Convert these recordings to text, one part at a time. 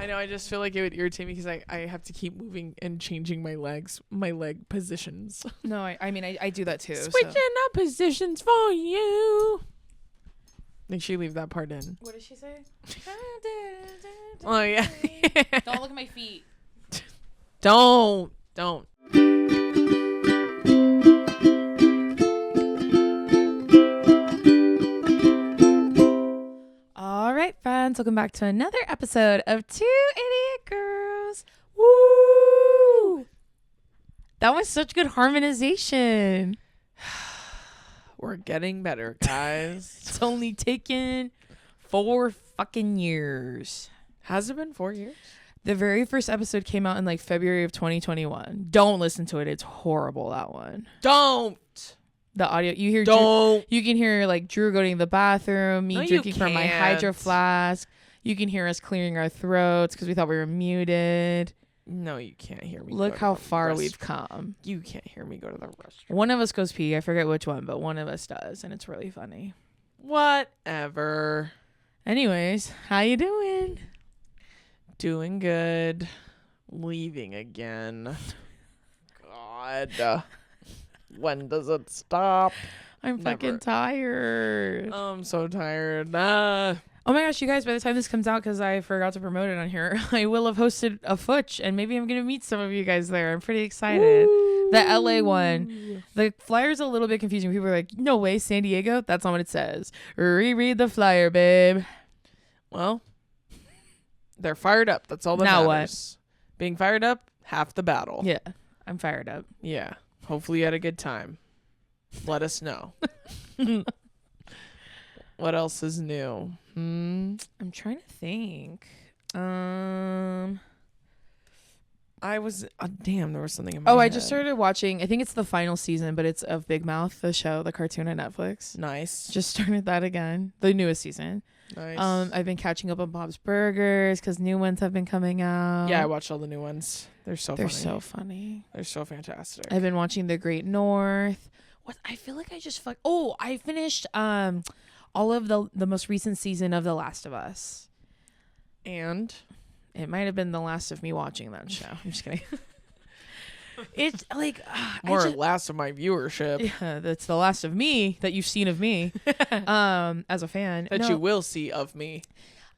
I know. I just feel like it would irritate me because I have to keep moving and changing my leg positions. No, I mean, I do that too. Switching up positions for you. Make sure you leave that part in. What did she say? Oh, yeah. Don't look at my feet. Don't. All right, friends. Welcome back to another episode of Two Idiot Girls. Woo! That was such good harmonization. We're getting better, guys. It's only taken 4 fucking years. Has it been 4 years? The very first episode came out in like February of 2021. Don't listen to it. It's horrible, that one. Don't. The audio, you hear Don't. You can hear like Drew going to the bathroom, me No, drinking you from my hydro can't. flask. You can hear us clearing our throats because we thought we were muted. No, you can't hear me. Look go to how the far rest- we've come. You can't hear me go to the restroom. One of us goes pee. I forget which one, but one of us does, and it's really funny. Whatever. Anyways, how you doing? Doing good. Leaving again. God. When does it stop? I'm fucking Never. tired. I'm so tired. Oh my gosh, you guys, by the time this comes out, because I forgot to promote it on here, I will have hosted a Futch, and maybe I'm going to meet some of you guys there. I'm pretty excited. The LA one. The flyer's a little bit confusing. People are like, no way, San Diego? That's not what it says. Reread the flyer, babe. Well, they're fired up. That's all that Now matters. Being fired up, half the battle. Yeah, I'm fired up. Yeah. Hopefully you had a good time. Let us know. What else is new? I'm trying to think. I was damn, there was something in my I head. just started watching, I think it's the final season, but it's of Big Mouth, the show, the cartoon on Netflix. Nice. Just started that again, the newest season. Nice. I've been catching up on Bob's Burgers because new ones have been coming out. Yeah, I watched all the new ones. They're so funny. They're so fantastic. I've been watching The Great North. What I feel like I just I finished all of the most recent season of The Last of Us. And It might have been the last of me watching that show. I'm just kidding. It's like more or less of my viewership yeah, that's the last of me that you've seen of me as a fan. that No, you will see of me.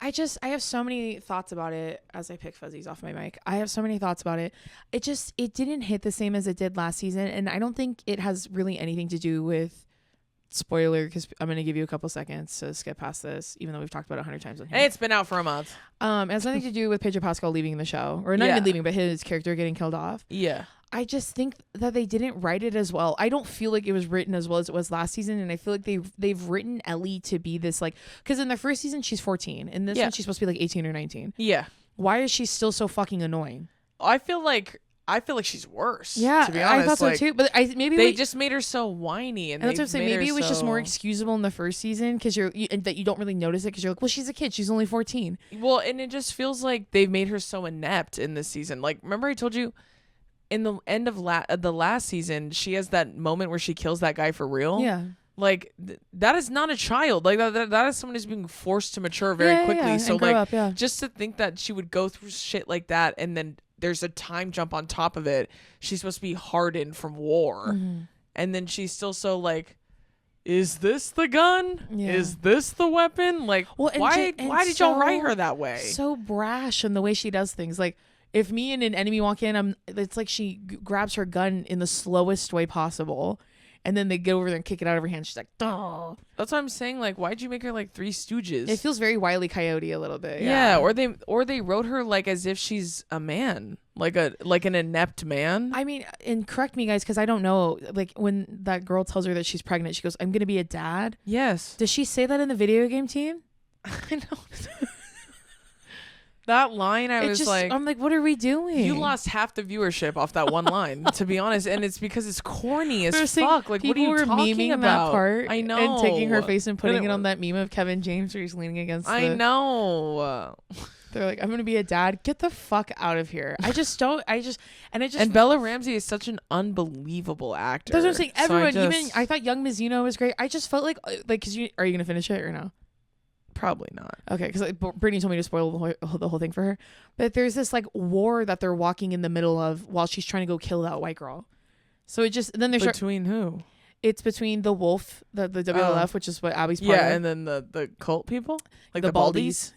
I have so many thoughts about it as I pick fuzzies off my mic. I have so many thoughts about it. It didn't hit the same as it did last season. And I don't think it has really anything to do with spoiler, because I'm going to give you a couple seconds to skip past this, even though we've talked about it 100 times on here. Hey, it's been out for a month. It has nothing to do with Pedro Pascal leaving the show, or not Yeah. even leaving, but his character getting killed off. Yeah. I just think that they didn't write it as well. I don't feel like it was written as well as it was last season, and I feel like they've written Ellie to be this like, because in the first season she's 14, in this one she's supposed to be like 18 or 19. Yeah. Why is she still so fucking annoying? I feel like she's worse. Yeah, to be honest. I thought so Like, too. But maybe they just made her so whiny, and that's what I'm saying. Maybe it was just more so... excusable in the first season because that you don't really notice it because you're like, well, she's a kid, she's only 14. Well, and it just feels like they've made her so inept in this season. Like, remember I told you in the end of the last season, she has that moment where she kills that guy for real. Yeah. Like that is not a child. Like that is someone who's being forced to mature very quickly. So and grow like, up, just to think that she would go through shit like that, and then there's a time jump on top of it. She's supposed to be hardened from war, and then she's still so like, is this the gun? Yeah. Is this the weapon? Like, Well, and why and did y'all write so- her that way? So brash in the way she does things. Like, if me and an enemy walk in, it's like she grabs her gun in the slowest way possible, and then they get over there and kick it out of her hand. She's like, "Duh." That's what I'm saying. Like, why'd you make her like Three Stooges? It feels very Wile E. Coyote a little bit. yeah, or they wrote her like as if she's a man, like an inept man. I mean, and correct me, guys, because I don't know. Like, when that girl tells her that she's pregnant, she goes, "I'm gonna be a dad." Yes, Does she say that in the video game team? I know. That line, I was like, I'm like, what are we doing? you lost half the viewership off that one line, to be honest, and it's because it's corny as They're saying fuck. Like, what are people you were talking memeing about? that part I know, and taking her face and putting And it on that meme of Kevin James where he's leaning against. I know. They're like, I'm gonna be a dad. Get the fuck out of here. And Bella Ramsey is such an unbelievable actor. That's what I'm saying. So Everyone, even I thought young Mizuno was great. I just felt like, because are you gonna finish it or no? Probably not. Okay, because like, Brittany told me to spoil the whole thing for her. But there's this like war that they're walking in the middle of while she's trying to go kill that white girl. So it just then there's Between who? it's between the wolf, the WLF, which is what Abby's part of. Yeah, and then the cult people, like the Baldies.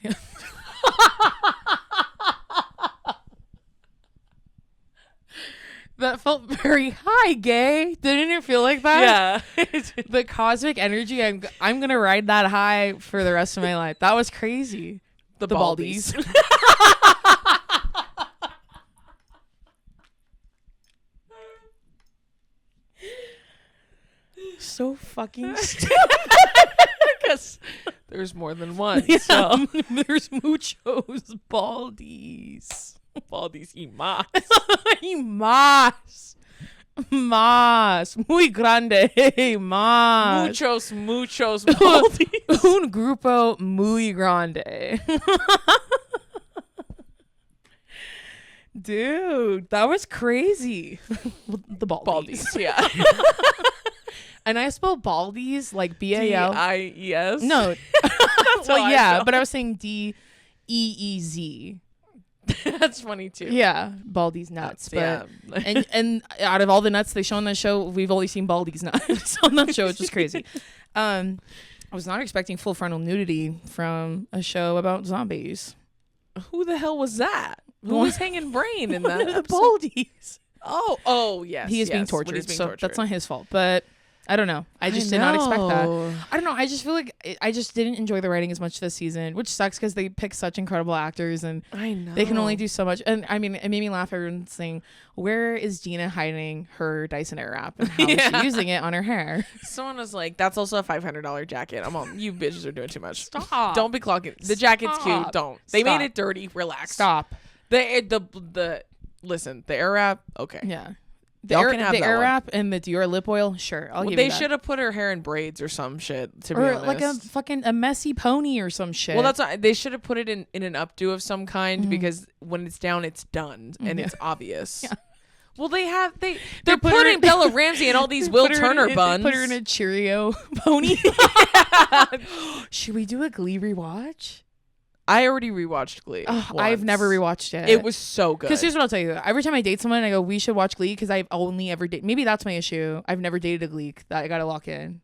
That felt very high, gay. Didn't it feel like that? Yeah. The cosmic energy. I'm gonna ride that high for the rest of my life. That was crazy. The Baldies. So fucking stupid. Because there's more than one. Yeah, So there's muchos Baldies. Baldies y más. Y más. Más. Muy grande. Más. Muchos Baldies. Un grupo muy grande. Dude, that was crazy. The Baldies. Baldies, yeah. And I spell Baldies like B-A-L. D-I-E-S? No. That's how Well, I yeah, spell. but I was saying D-E-E-Z. That's funny too. Yeah, Baldies nuts. But Yeah. and out of all the nuts they show on the show, we've only seen Baldies nuts on that show, which is crazy. I was not expecting full frontal nudity from a show about zombies. Who the hell was that? Who was hanging brain in that One of the episode? Baldies. Oh, yes. He is being when tortured, he's being so tortured. that's not his fault. But I don't know. I just did not expect that. I don't know. I just feel like I just didn't enjoy the writing as much this season, which sucks because they pick such incredible actors and I know. they can only do so much. And I mean, it made me laugh. Everyone's saying, where is Gina hiding her Dyson Airwrap and how is she using it on her hair? Someone was like, that's also a $500 jacket. I'm all, you bitches are doing too much. Stop. Don't be clocking. The jacket's Stop. cute. Don't. They Stop. made it dirty. Relax. Stop. Listen, the Airwrap, okay. Yeah. The Y'all can have that one. Airwrap and the Dior lip oil, sure. I'll give They you that. should have put her hair in braids or some shit, to be Or honest. like a fucking a messy pony or some shit. Well, that's not, they should have put it in an updo of some kind because when it's down, it's done and it's obvious. Yeah. Well, they're put her putting in- Bella Ramsey and all these Will Put her in Turner a- buns. Put her in a Cheerio pony. Should we do a Glee rewatch? I already rewatched Glee. I've never rewatched it. It was so good. Because here's what I'll tell you. Every time I date someone, I go, we should watch Glee because I've only ever dated. Maybe that's my issue. I've never dated a Glee that I got to lock in.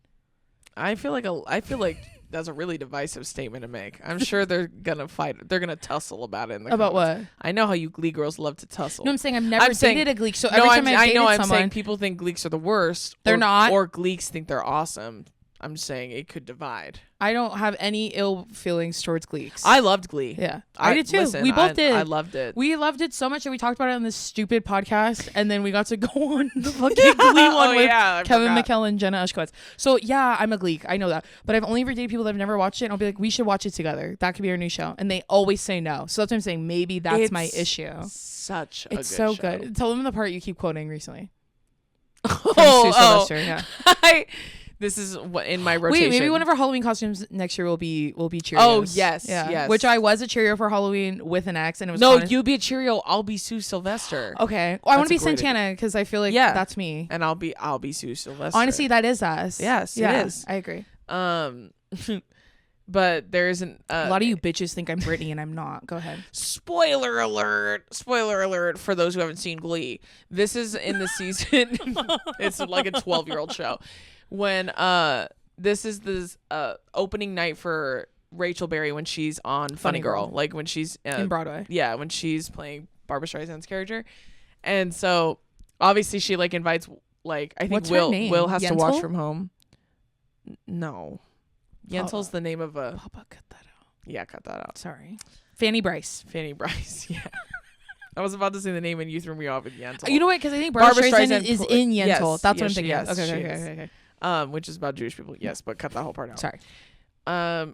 I feel like that's a really divisive statement to make. I'm sure they're gonna fight. They're gonna tussle about it. In the About comments. what? I know how you Glee girls love to tussle. No, I'm saying I've never saying- dated a Gleek. So No, every time I've I dated know. I'm someone, saying people think Gleeks are the worst. They're not. Or Gleeks think they're awesome. I'm saying it could divide. I don't have any ill feelings towards Gleeks. I loved Glee. Yeah, I did too. Listen, We both did. I loved it. We loved it so much that we talked about it on this stupid podcast, and then we got to go on the fucking Glee one with I Kevin forgot. McKellen and Jenna Ushkowitz. So yeah, I'm a Gleek. I know that, but I've only ever dated people that have never watched it. And I'll be like, we should watch it together. That could be our new show, and they always say no. So that's what I'm saying. Maybe that's my It's issue. Such a It's good so show. good. Tell them the part you keep quoting recently. From Sue Oh, Sylvester, yeah. This is what in my rotation. Wait, maybe one of our Halloween costumes next year will be Cheerios. Oh, yes, yeah. yes. Which I was a Cheerio for Halloween with an ex, and it was No, honest- you be a Cheerio. I'll be Sue Sylvester. Okay, well, I want to be That's a great Santana because I feel like Yeah. that's me. And I'll be Sue Sylvester. Honestly, that is us. Yes, it yeah, is. I agree. But there isn't A lot of you bitches think I'm Brittany and I'm not. Go ahead. Spoiler alert for those who haven't seen Glee. This is in the season. It's like a 12-year-old show. When this is this opening night for Rachel Berry when she's on Funny Girl, like when she's In Broadway. Yeah, when she's playing Barbara Streisand's character. And so obviously she like invites like I think What's her name? Will has to watch Yentl? from home. No. Yentl's the name of a Papa, cut that out. yeah, cut that out. Sorry. Fanny Bryce. Fanny Bryce, yeah. I was about to say the name and you threw me off with Yentl. You know what? Because I think Barbara Streisand is pl- in Yentl. yes, That's what I'm yes, thinking. yes, Okay, she okay, is. okay, okay. Which is about Jewish people. Yes, but cut that whole part out. Sorry.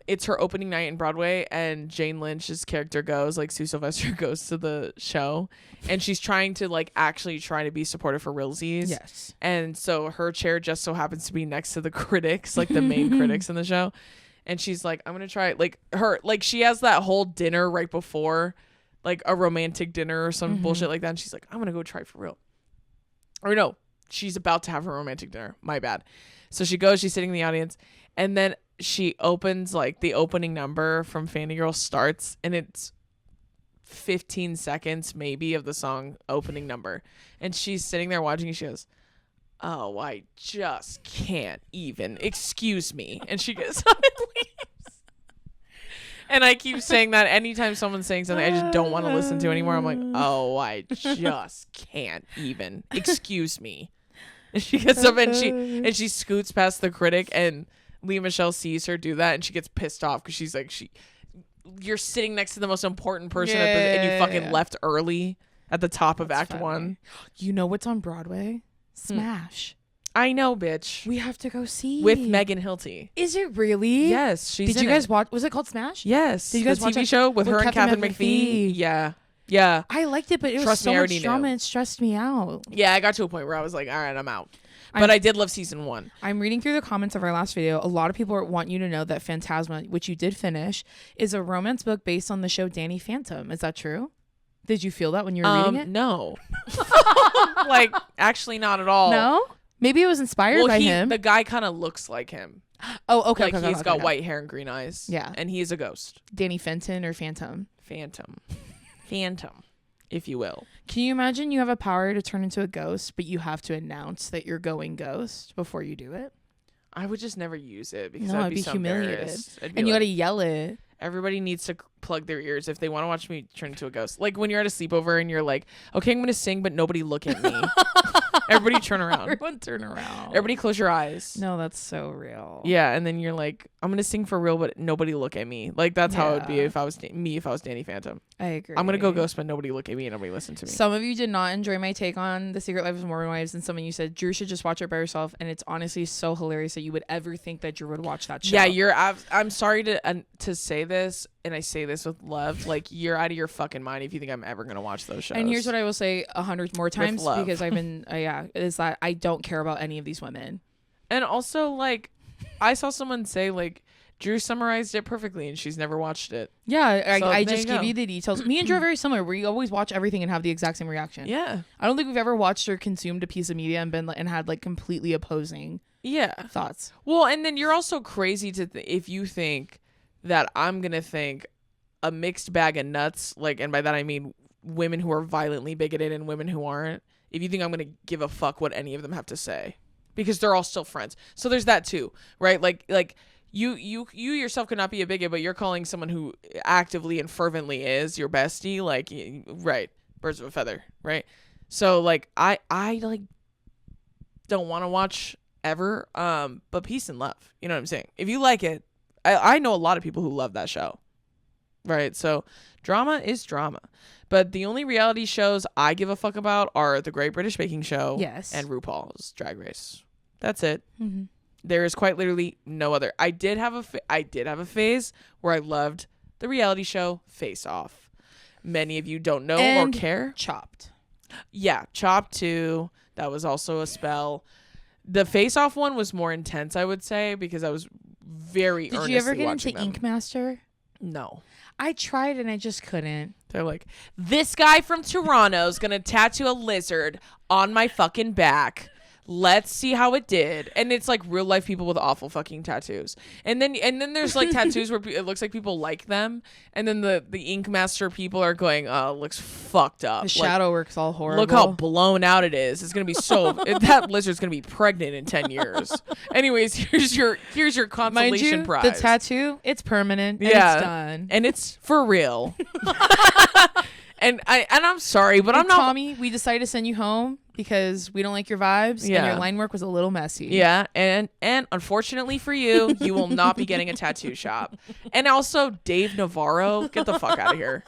It's her opening night in Broadway, and Jane Lynch's character goes, like Sue Sylvester goes to the show, and she's trying to like actually try to be supportive for realsies. Yes. And so her chair just so happens to be next to the critics, like the main critics in the show. And she's like, I'm gonna try like her like she has that whole dinner right before, like a romantic dinner or some bullshit like that. And she's like, I'm gonna go try for real. Or no, she's about to have her romantic dinner. My bad. So she goes, she's sitting in the audience, and then she opens like the opening number from Fangirl starts, and it's 15 seconds maybe of the song opening number, and she's sitting there watching, and she goes, "Oh, I just can't even, excuse me," and she gets up and leaves. And I keep saying that anytime someone's saying something I just don't want to listen to anymore. I'm like, "Oh, I just can't even, excuse me." And she gets up and she scoots past the critic, and Lea Michele sees her do that, and she gets pissed off because she's like, you're sitting next to the most important person and you fucking left early at the top of Act 1. You know what's on Broadway? Smash. I know, bitch. We have to go see. With Megan Hilty. Is it really? Yes, she's Did you guys watch? Was it called Smash? Yes. Did you guys watch the TV show with her and Catherine McPhee? Yeah. Yeah. I liked it, but it was so much drama and it stressed me out. Yeah, I got to a point where I was like, all right, I'm out. But I did love season 1. I'm reading through the comments of our last video. A lot of people want you to know that Phantasma, which you did finish, is a romance book based on the show Danny Phantom. Is that true? Did you feel that when you were reading it? No. Like, actually not at all. No? Maybe it was inspired by him. The guy kind of looks like him. Oh, okay. Like, he's got white hair and green eyes. Yeah. And he is a ghost. Danny Fenton or Phantom? Phantom, if you will. Can you imagine you have a power to turn into a ghost, but you have to announce that you're going ghost before you do it? I would just never use it because I'd be be so humiliated. And you got to yell it. Everybody needs to plug their ears if they want to watch me turn into a ghost. Like when you're at a sleepover and you're like, okay, I'm going to sing, but nobody look at me. Everybody turn around. Everyone turn around. Everybody close your eyes. No, that's so real. Yeah, and then you're like, I'm going to sing for real, but nobody look at me. Like that's how it would be if I was Danny Phantom. I agree. I'm going to go ghost, but nobody look at me and nobody listen to me. Some of you did not enjoy my take on The Secret Life of Mormon Wives, and some of you said Drew should just watch it by herself, and it's honestly so hilarious that you would ever think that Drew would watch that show. Yeah, I'm sorry to say this, and I say this with love. Like, you're out of your fucking mind if you think I'm ever going to watch those shows. And here's what I will say 100 more times because I've been, is that I don't care about any of these women. And also, like, I saw someone say, like, Drew summarized it perfectly and she's never watched it. Yeah, so I just give you the details. Me and Drew are very similar. We always watch everything and have the exact same reaction. Yeah. I don't think we've ever watched or consumed a piece of media and had like completely opposing thoughts. Well, and then you're also crazy if you think that I'm going to think a mixed bag of nuts, like, and by that I mean women who are violently bigoted and women who aren't, if you think I'm going to give a fuck what any of them have to say, because they're all still friends. So there's that too, right? Like you yourself could not be a bigot, but you're calling someone who actively and fervently is your bestie, like, right, birds of a feather, right? So like I like don't want to watch ever, but peace and love, you know what I'm saying? If you like it, I know a lot of people who love that show, right? So drama is drama, but the only reality shows I give a fuck about are the Great British Baking Show, and RuPaul's Drag Race. That's it. Mm-hmm. There is quite literally no other. I did have a phase where I loved the reality show Face Off. Many of you don't know or care. Chopped. Yeah, Chopped too. That was also a spell. The Face Off one was more intense, I would say, because I was very earnestly Did you ever get into them. Ink Master? No. I tried and I just couldn't. They're like, this guy from Toronto's gonna tattoo a lizard on my fucking back. Let's see how it did. And it's like real life people with awful fucking tattoos. And then there's like tattoos where it looks like people like them. And then the Ink Master people are going, oh, it looks fucked up. The shadow work's all horrible. Look how blown out it is. It's going to be so, that lizard's going to be pregnant in 10 years. Anyways, here's your consolation prize. The tattoo, it's permanent. And it's done. And it's for real. And I'm sorry, but I'm not. Tommy, we decided to send you home because we don't like your vibes, and your line work was a little messy. Yeah, and unfortunately for you, you will not be getting a tattoo shop. And also, Dave Navarro, get the fuck out of here.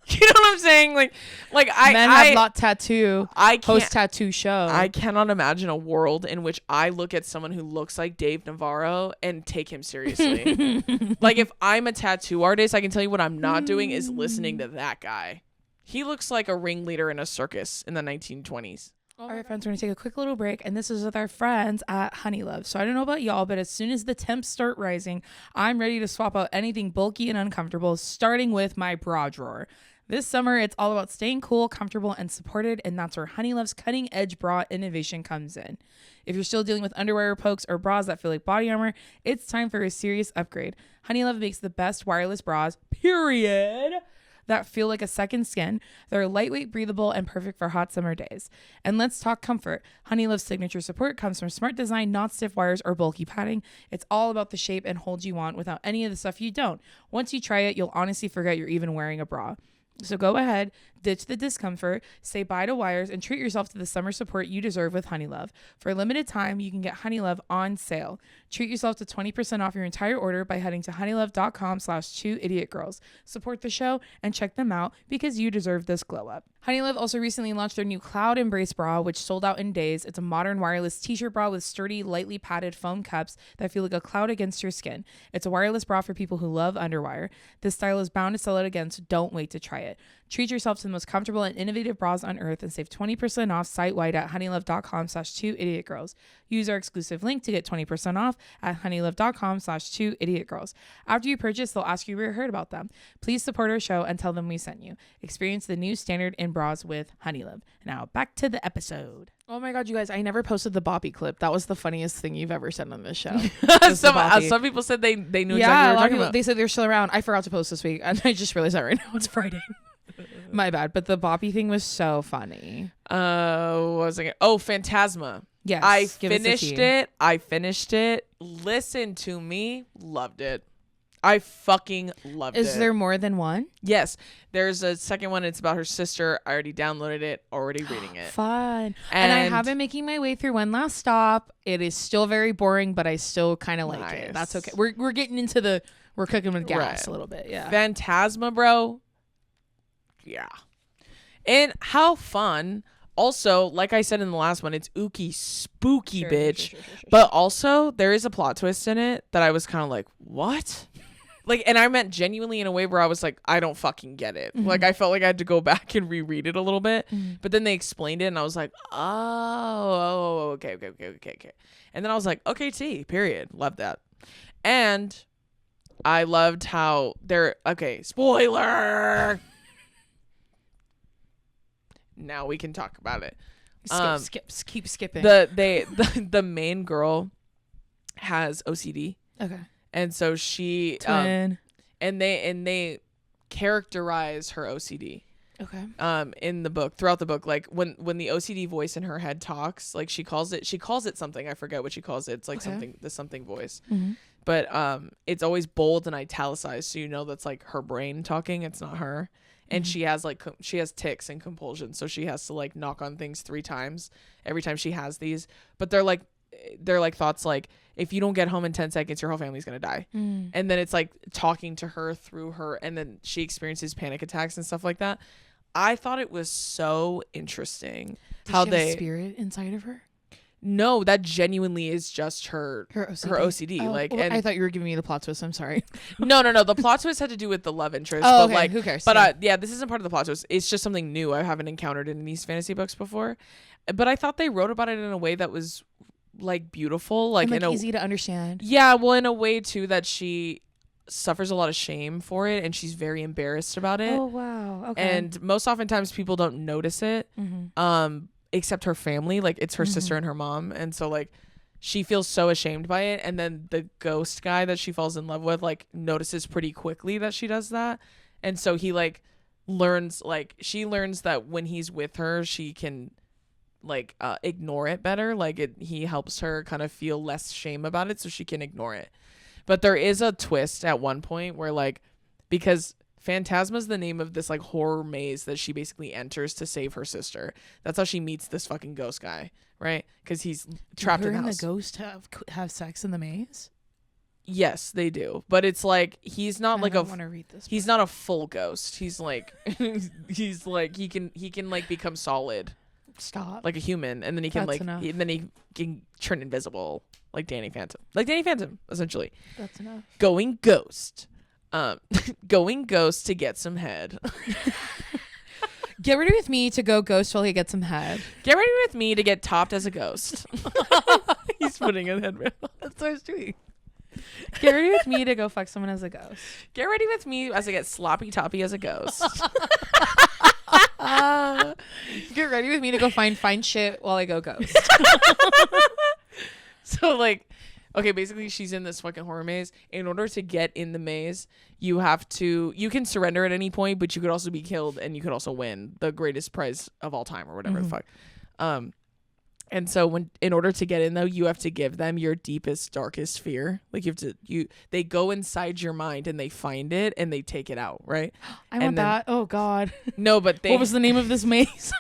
You know what I'm saying? Like Men have lot tattoo. Post tattoo show. I cannot imagine a world in which I look at someone who looks like Dave Navarro and take him seriously. Like if I'm a tattoo artist, I can tell you what I'm not doing is listening to that guy. He looks like a ringleader in a circus in the 1920s. All right, friends, we're going to take a quick little break, and this is with our friends at Honey Love. So I don't know about y'all, but as soon as the temps start rising, I'm ready to swap out anything bulky and uncomfortable, starting with my bra drawer. This summer, it's all about staying cool, comfortable, and supported, and that's where Honeylove's cutting-edge bra innovation comes in. If you're still dealing with underwear pokes or bras that feel like body armor, it's time for a serious upgrade. Honeylove makes the best wireless bras, period, that feel like a second skin. They're lightweight, breathable, and perfect for hot summer days. And let's talk comfort. Honeylove's signature support comes from smart design, not stiff wires or bulky padding. It's all about the shape and hold you want without any of the stuff you don't. Once you try it, you'll honestly forget you're even wearing a bra. So go ahead, ditch the discomfort, say bye to wires, and treat yourself to the summer support you deserve with Honeylove. For a limited time, you can get Honeylove on sale. Treat yourself to 20% off your entire order by heading to honeylove.com/2idiotgirls. Support the show and check them out because you deserve this glow up. Honeylove also recently launched their new Cloud Embrace bra, which sold out in days. It's a modern wireless t-shirt bra with sturdy, lightly padded foam cups that feel like a cloud against your skin. It's a wireless bra for people who love underwire. This style is bound to sell out again, so don't wait to try it. Treat yourself to the most comfortable and innovative bras on earth and save 20% off site-wide at honeylove.com/2idiotgirls. Use our exclusive link to get 20% off at honeylove.com/2idiotgirls. After you purchase, they'll ask you where you heard about them. Please support our show and tell them we sent you. Experience the new standard in bras with Honeylove. Now back to the episode. Oh my God, you guys, I never posted the Boppy clip. That was the funniest thing you've ever said on this show. Some people said they knew exactly what you were talking about. They said they're still around. I forgot to post this week, and I just realized that right now. It's Friday. My bad. But the Boppy thing was so funny. What was I? Oh, Phantasma. Yes. I finished it. Listen to me. Loved it. I fucking loved it. Is there more than one? Yes. There's a second one. It's about her sister. I already downloaded it. Already reading it. Fun. And I have been making my way through One Last Stop. It is still very boring, but I still kind of like it. That's okay. We're getting into we're cooking with gas a little bit. Yeah. Phantasma, bro. Yeah. And how fun. Also, like I said in the last one, it's ooky spooky, bitch. Sure. But also, there is a plot twist in it that I was kind of like, what? Like, and I meant genuinely in a way where I was like, I don't fucking get it. Mm-hmm. Like, I felt like I had to go back and reread it a little bit. Mm-hmm. But then they explained it, and I was like, okay. And then I was like, okay, period. Love that. And I loved how spoiler. Now we can talk about it. Keep skipping. The main girl has OCD. Okay. And so she and they characterize her OCD. Okay. In the book, throughout the book, like when the OCD voice in her head talks, like she calls it something. I forget what she calls it. It's like something voice. Mm-hmm. But it's always bold and italicized, so you know that's like her brain talking. It's not her. And she has tics and compulsions, so she has to like knock on things 3 times every time she has these. But they're like thoughts like, if you don't get home in 10 seconds, your whole family's gonna die. And then it's like talking to her through her, and then she experiences panic attacks and stuff like that. I thought it was so interesting. Does she have a spirit inside of her? No, that genuinely is just her OCD. Oh, like, well, and I thought you were giving me the plot twist. I'm sorry. No. The plot twist had to do with the love interest. Oh, but okay. Like, who cares? But this isn't part of the plot twist. It's just something new I haven't encountered in these fantasy books before. But I thought they wrote about it in a way that was like beautiful, like and, easy to understand. Yeah, well, in a way too that she suffers a lot of shame for it, and she's very embarrassed about it. Oh wow. Okay. And most oftentimes people don't notice it. Mm-hmm. Except her family, like it's her sister and her mom, and so like she feels so ashamed by it, and then the ghost guy that she falls in love with like notices pretty quickly that she does that, and so he like learns that when he's with her she can like ignore it better, like he helps her kind of feel less shame about it so she can ignore it. But there is a twist at one point where like, because Phantasma is the name of this like horror maze that she basically enters to save her sister. That's how she meets this fucking ghost guy, right? Because he's trapped in the house. The ghost have sex in the maze? Yes, they do. But it's like he's not like he's not a full ghost. He's like he's like he can like become solid. Stop. Like a human, and then he can he can turn invisible like Danny Phantom. Like Danny Phantom, essentially. That's enough. Going ghost. Going ghost to get some head. Get ready with me to go ghost while he gets some head. Get ready with me to get topped as a ghost. He's putting a head. That's so sweet. Get ready with me to go fuck someone as a ghost. Get ready with me as I get sloppy toppy as a ghost. go find shit while I go ghost. So like, okay, basically she's in this fucking horror maze. In order to get in the maze, you can surrender at any point, but you could also be killed and you could also win the greatest prize of all time or whatever the fuck. And so in order to get in though, you have to give them your deepest, darkest fear. Like they go inside your mind and they find it and they take it out, right? I want that. Oh God. No, but what was the name of this maze?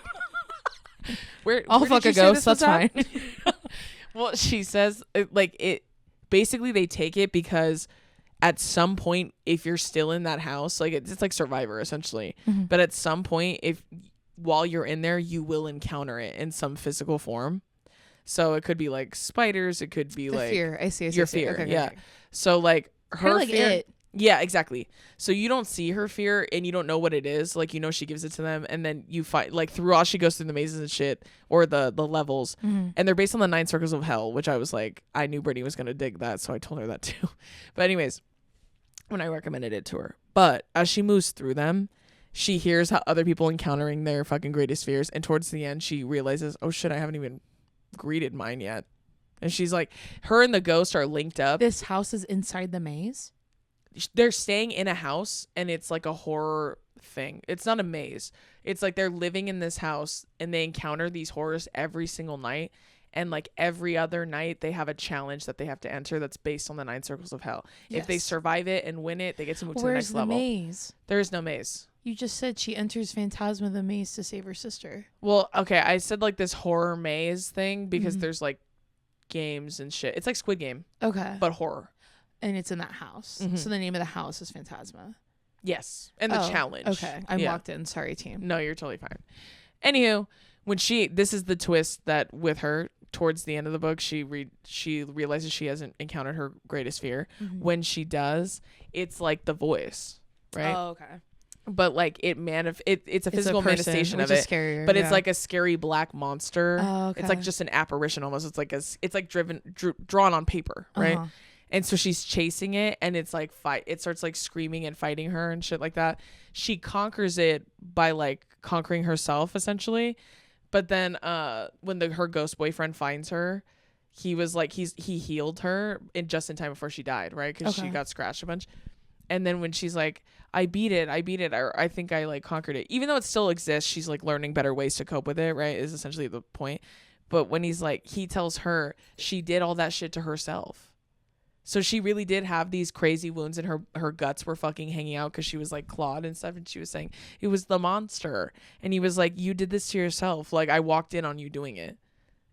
I'll fuck a ghost. That's fine. Well, she says basically they take it because at some point, if you're still in that house, like it's like Survivor essentially, but at some point, while you're in there, you will encounter it in some physical form. So it could be like spiders. It could be like fear. I see. Your fear. Okay, yeah. okay. So like her like fear. it. Yeah, exactly. So you don't see her fear and you don't know what it is. Like, she gives it to them and then you fight like throughout she goes through the mazes and shit or the levels. And they're based on the 9 circles of hell, which I was like, I knew Brittany was going to dig that. So I told her that too. But anyways, when I recommended it to her, but as she moves through them, she hears how other people encountering their fucking greatest fears. And towards the end, she realizes, oh shit, I haven't even greeted mine yet. And she's like, her and the ghost are linked up. This house is inside the maze? They're staying in a house and it's like a horror thing. It's not a maze. It's like they're living in this house and they encounter these horrors every single night. And like every other night they have a challenge that they have to enter that's based on the 9 circles of hell. Yes. If they survive it and win it, they get to move to the Where's next level. Where's the maze? There is no maze. You just said she enters Phantasma the maze to save her sister. Well, okay, I said like this horror maze thing because there's like games and shit. It's like Squid Game. Okay. But horror. And it's in that house. So the name of the house is Phantasma. Yes. And the challenge. Okay. I'm locked in. Sorry, team. No, you're totally fine. Anywho, this is the twist that with her towards the end of the book, she realizes she hasn't encountered her greatest fear. When she does, it's like the voice, right? Oh, okay. But like it's a physical manifestation of it, scarier, but it's like a scary black monster. Oh, okay. It's like just an apparition almost. It's like drawn on paper, right? And so she's chasing it and it's like it starts like screaming and fighting her and shit like that. She conquers it by like conquering herself essentially. But then when her ghost boyfriend finds her, he was like he healed her just in time before she died, right? Because she got scratched a bunch. And then when she's like, I beat it, or I think I like conquered it, even though it still exists, she's like learning better ways to cope with it, right? Is essentially the point. But when he's like, he tells her she did all that shit to herself. So she really did have these crazy wounds and her guts were fucking hanging out because she was like clawed and stuff. And she was saying it was the monster. And he was like, you did this to yourself. Like I walked in on you doing it.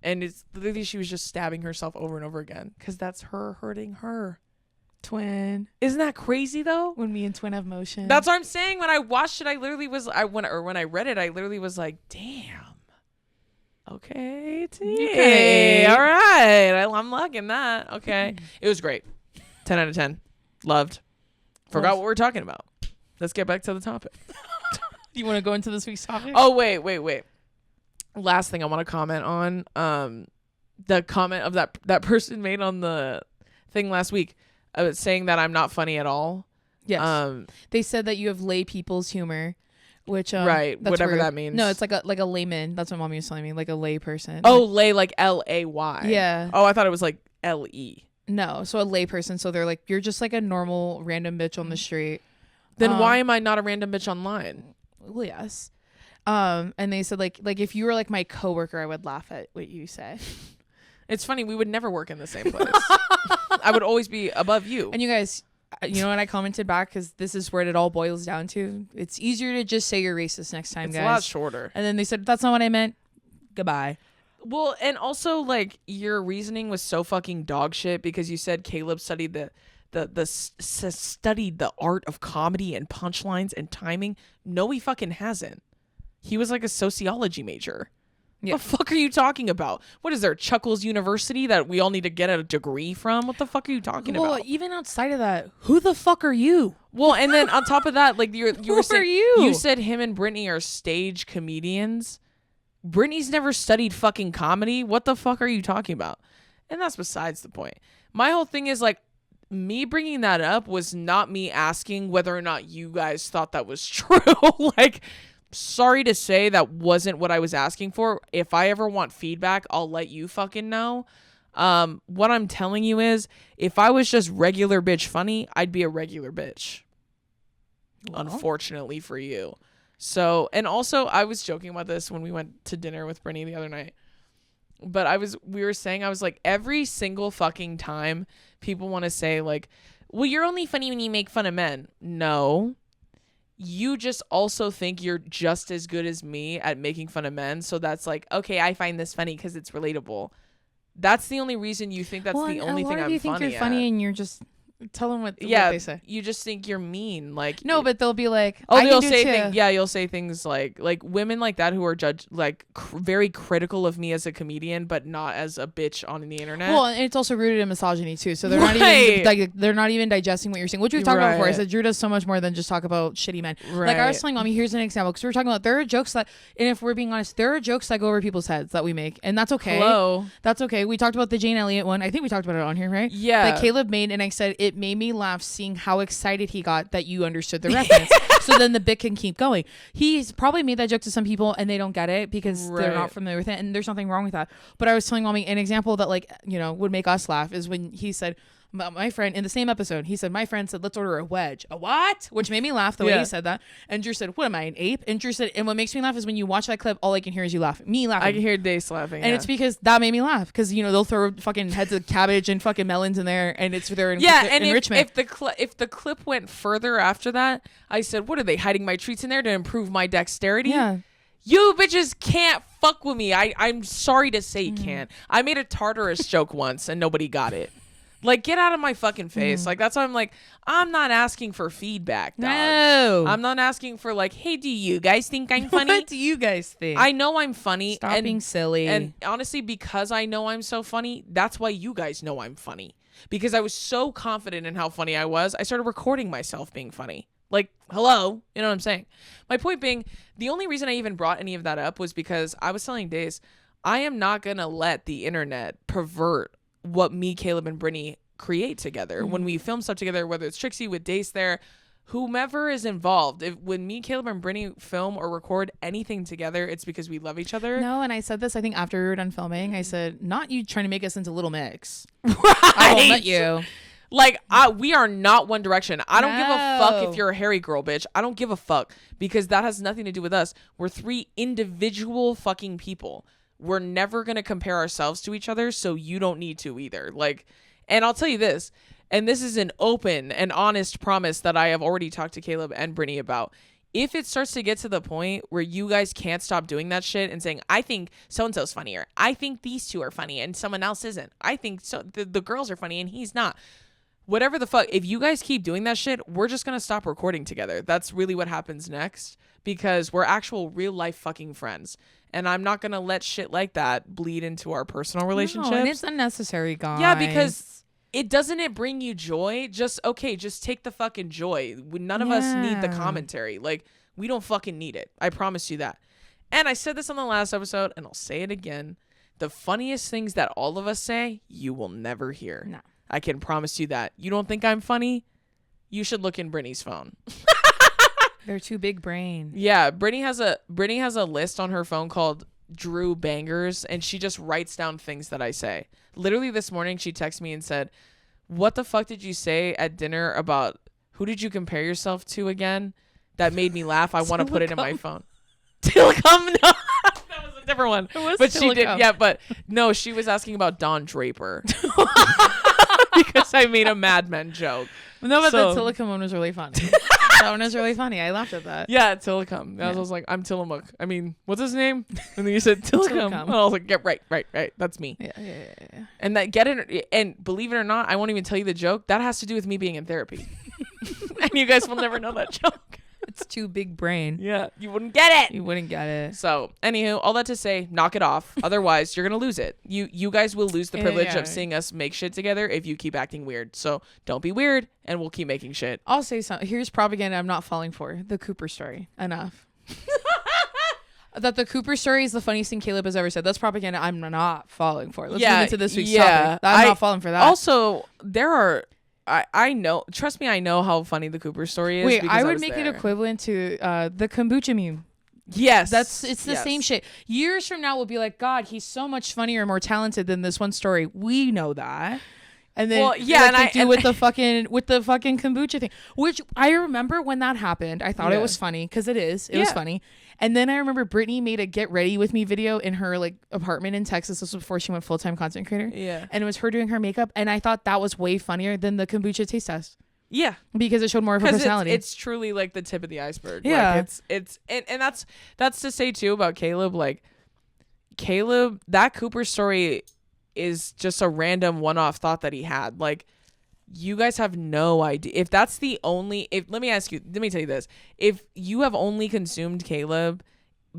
And it's literally she was just stabbing herself over and over again because that's her hurting her. Twin. Isn't that crazy though? When me and Twin have motion. That's what I'm saying. When I watched it, I literally was, when I read it, I literally was like, damn. Okay, Okay. all right. I'm liking that. Okay. It was great. 10 out of 10. Loved. Forgot what we're talking about. Let's get back to the topic. Do you want to go into this week's topic? Oh, wait. Last thing I want to comment on, the comment of that person made on the thing last week, saying that I'm not funny at all. Yes. They said that you have lay people's humor. Which right, whatever weird. that means. No, it's like a layman. That's what Mommy was telling me, like a lay person. Oh, lay like LAY. Yeah. Oh, I thought it was like LE. No, so a lay person. So they're like, you're just like a normal random bitch on the street. Then why am I not a random bitch online? Well, yes. And they said like if you were like my coworker, I would laugh at what you say. It's funny, we would never work in the same place. I would always be above you. And you guys, you know what I commented back, because this is where it all boils down to. It's easier to just say you're racist next time, it's guys. a lot shorter. And then they said, that's not what I meant. Goodbye. Well, and also like your reasoning was so fucking dog shit because you said Caleb studied studied the art of comedy and punchlines and timing. No, he fucking hasn't. He was like a sociology major. Yeah. What the fuck are you talking about? What is there, Chuckles University that we all need to get a degree from? What the fuck are you talking about? Well, even outside of that, who the fuck are you? Well, and then on top of that, like you were saying, are you? You said him and Brittany are stage comedians. Brittany's never studied fucking comedy. What the fuck are you talking about? And that's besides the point. My whole thing is like, me bringing that up was not me asking whether or not you guys thought that was true. Like, sorry to say that wasn't what I was asking for. If I ever want feedback, I'll let you fucking know. What I'm telling you is, if I was just regular bitch funny, I'd be a regular bitch. Well. Unfortunately for you. So, and also I was joking about this when we went to dinner with Brittany the other night. But we were saying, I was like, every single fucking time people want to say like, well, you're only funny when you make fun of men. No. You just also think you're just as good as me at making fun of men. So that's like, okay, I find this funny because it's relatable. That's the only reason you think that's the only thing I'm funny at. you think you're funny and you're just... Tell them what they say. You just think you're mean. Like, no, but they'll be like, you'll say things like women like that who are judged like very critical of me as a comedian, but not as a bitch on the internet. Well, and it's also rooted in misogyny too. So they're not even digesting what you're saying, which we've talked about before. I said Drew does so much more than just talk about shitty men. Right. Like I was telling Mommy, here's an example, because we were talking about, there are jokes that, and if we're being honest, there are jokes that go over people's heads that we make, and that's okay. That's okay. We talked about the Jane Elliott one. I think we talked about it on here, right? Yeah. That Caleb made, and I said it made me laugh seeing how excited he got that you understood the reference. So then the bit can keep going. He's probably made that joke to some people and they don't get it because they're not familiar with it, and there's nothing wrong with that. But I was telling Mommy an example that, like, you know, would make us laugh is when he said, my friend, in the same episode, he said, my friend said, let's order a wedge. A what? Which made me laugh the way he said that. And Drew said, what am I, an ape? And Drew said, and what makes me laugh is when you watch that clip, all I can hear is you laughing. Me laughing. I can hear Dace laughing. And it's because that made me laugh. Because, you know, they'll throw fucking heads of cabbage and fucking melons in there, and it's their enrichment. If the clip went further after that, I said, what are they hiding my treats in there to improve my dexterity? Yeah. You bitches can't fuck with me. I'm sorry to say you can't. I made a Tartarus joke once and nobody got it. Like, get out of my fucking face. Like, that's why I'm like, I'm not asking for feedback, dog. No. I'm not asking for, like, hey, do you guys think I'm funny? What do you guys think? I know I'm funny. Stop being silly. And honestly, because I know I'm so funny, that's why you guys know I'm funny. Because I was so confident in how funny I was, I started recording myself being funny. Like, hello? You know what I'm saying? My point being, the only reason I even brought any of that up was because I was telling Days, I am not going to let the internet pervert what me, Caleb, and Brittany create together. When we film stuff together, whether it's Trixie with Dace there, whomever is involved, when me, Caleb, and Brittany film or record anything together, it's because we love each other. No, and I said this, I think after we were done filming, I said, not you trying to make us into Little Mix. Right. I won't let you. Like, we are not One Direction. I don't give a fuck if you're a hairy girl, bitch. I don't give a fuck, because that has nothing to do with us. We're 3 individual fucking people. We're never going to compare ourselves to each other, so you don't need to either. Like, and I'll tell you this, and this is an open and honest promise that I have already talked to Caleb and Brittany about. If it starts to get to the point where you guys can't stop doing that shit and saying, I think so-and-so's funnier, I think these two are funny and someone else isn't, I think the girls are funny and he's not, whatever the fuck, if you guys keep doing that shit, we're just going to stop recording together. That's really what happens next, because we're actual real life fucking friends. And I'm not going to let shit like that bleed into our personal relationships. No, and it's unnecessary, guys. Yeah, because it bring you joy? Just take the fucking joy. None of us need the commentary. Like, we don't fucking need it. I promise you that. And I said this on the last episode, and I'll say it again. The funniest things that all of us say, you will never hear. No. I can promise you that. You don't think I'm funny? You should look in Brittany's phone. They're too big brain. Yeah, Brittany has a list on her phone called Drew Bangers, and she just writes down things that I say. Literally this morning, she texted me and said, what the fuck did you say at dinner about who did you compare yourself to again? That made me laugh. I want to put it in my phone. Tillicum? No, that was a different one. It was but Tillicum. She did. Yeah, but no, she was asking about Don Draper. Because I made a madman joke. No, but the Tillicum one was really funny. That one was really funny. I laughed at that. Yeah, Tillicum. I was like, I'm Tillamook. I mean, what's his name? And then you said Tillicum. And I was like, yeah, right. That's me. Yeah. And and believe it or not, I won't even tell you the joke. That has to do with me being in therapy. And you guys will never know that joke. It's too big brain. Yeah, you wouldn't get it. You wouldn't get it. So, anywho, all that to say, knock it off. Otherwise, you're going to lose it. You guys will lose the privilege of seeing us make shit together if you keep acting weird. So, don't be weird, and we'll keep making shit. I'll say something. Here's propaganda I'm not falling for. The Cooper story. Enough. That the Cooper story is the funniest thing Caleb has ever said. That's propaganda I'm not falling for. Let's move into this week's topic. I'm not falling for that. Also, there are... I know. Trust me, I know how funny the Cooper story is. Wait, I would make it equivalent to the kombucha meme. Yes. It's the same shit. Years from now, we'll be like, God, he's so much funnier and more talented than this one story. We know that. And then with the fucking kombucha thing, which I remember when that happened. I thought it was funny because it was funny. And then I remember Brittany made a get ready with me video in her like apartment in Texas. This was before she went full-time content creator. Yeah. And it was her doing her makeup. And I thought that was way funnier than the kombucha taste test. Yeah. Because it showed more of her personality. It's truly like the tip of the iceberg. Yeah. Like and that's to say too about Caleb. Like Caleb, that Cooper story is just a random one-off thought that he had. Like, you guys have no idea if that's the only. Let me tell you this: if you have only consumed Caleb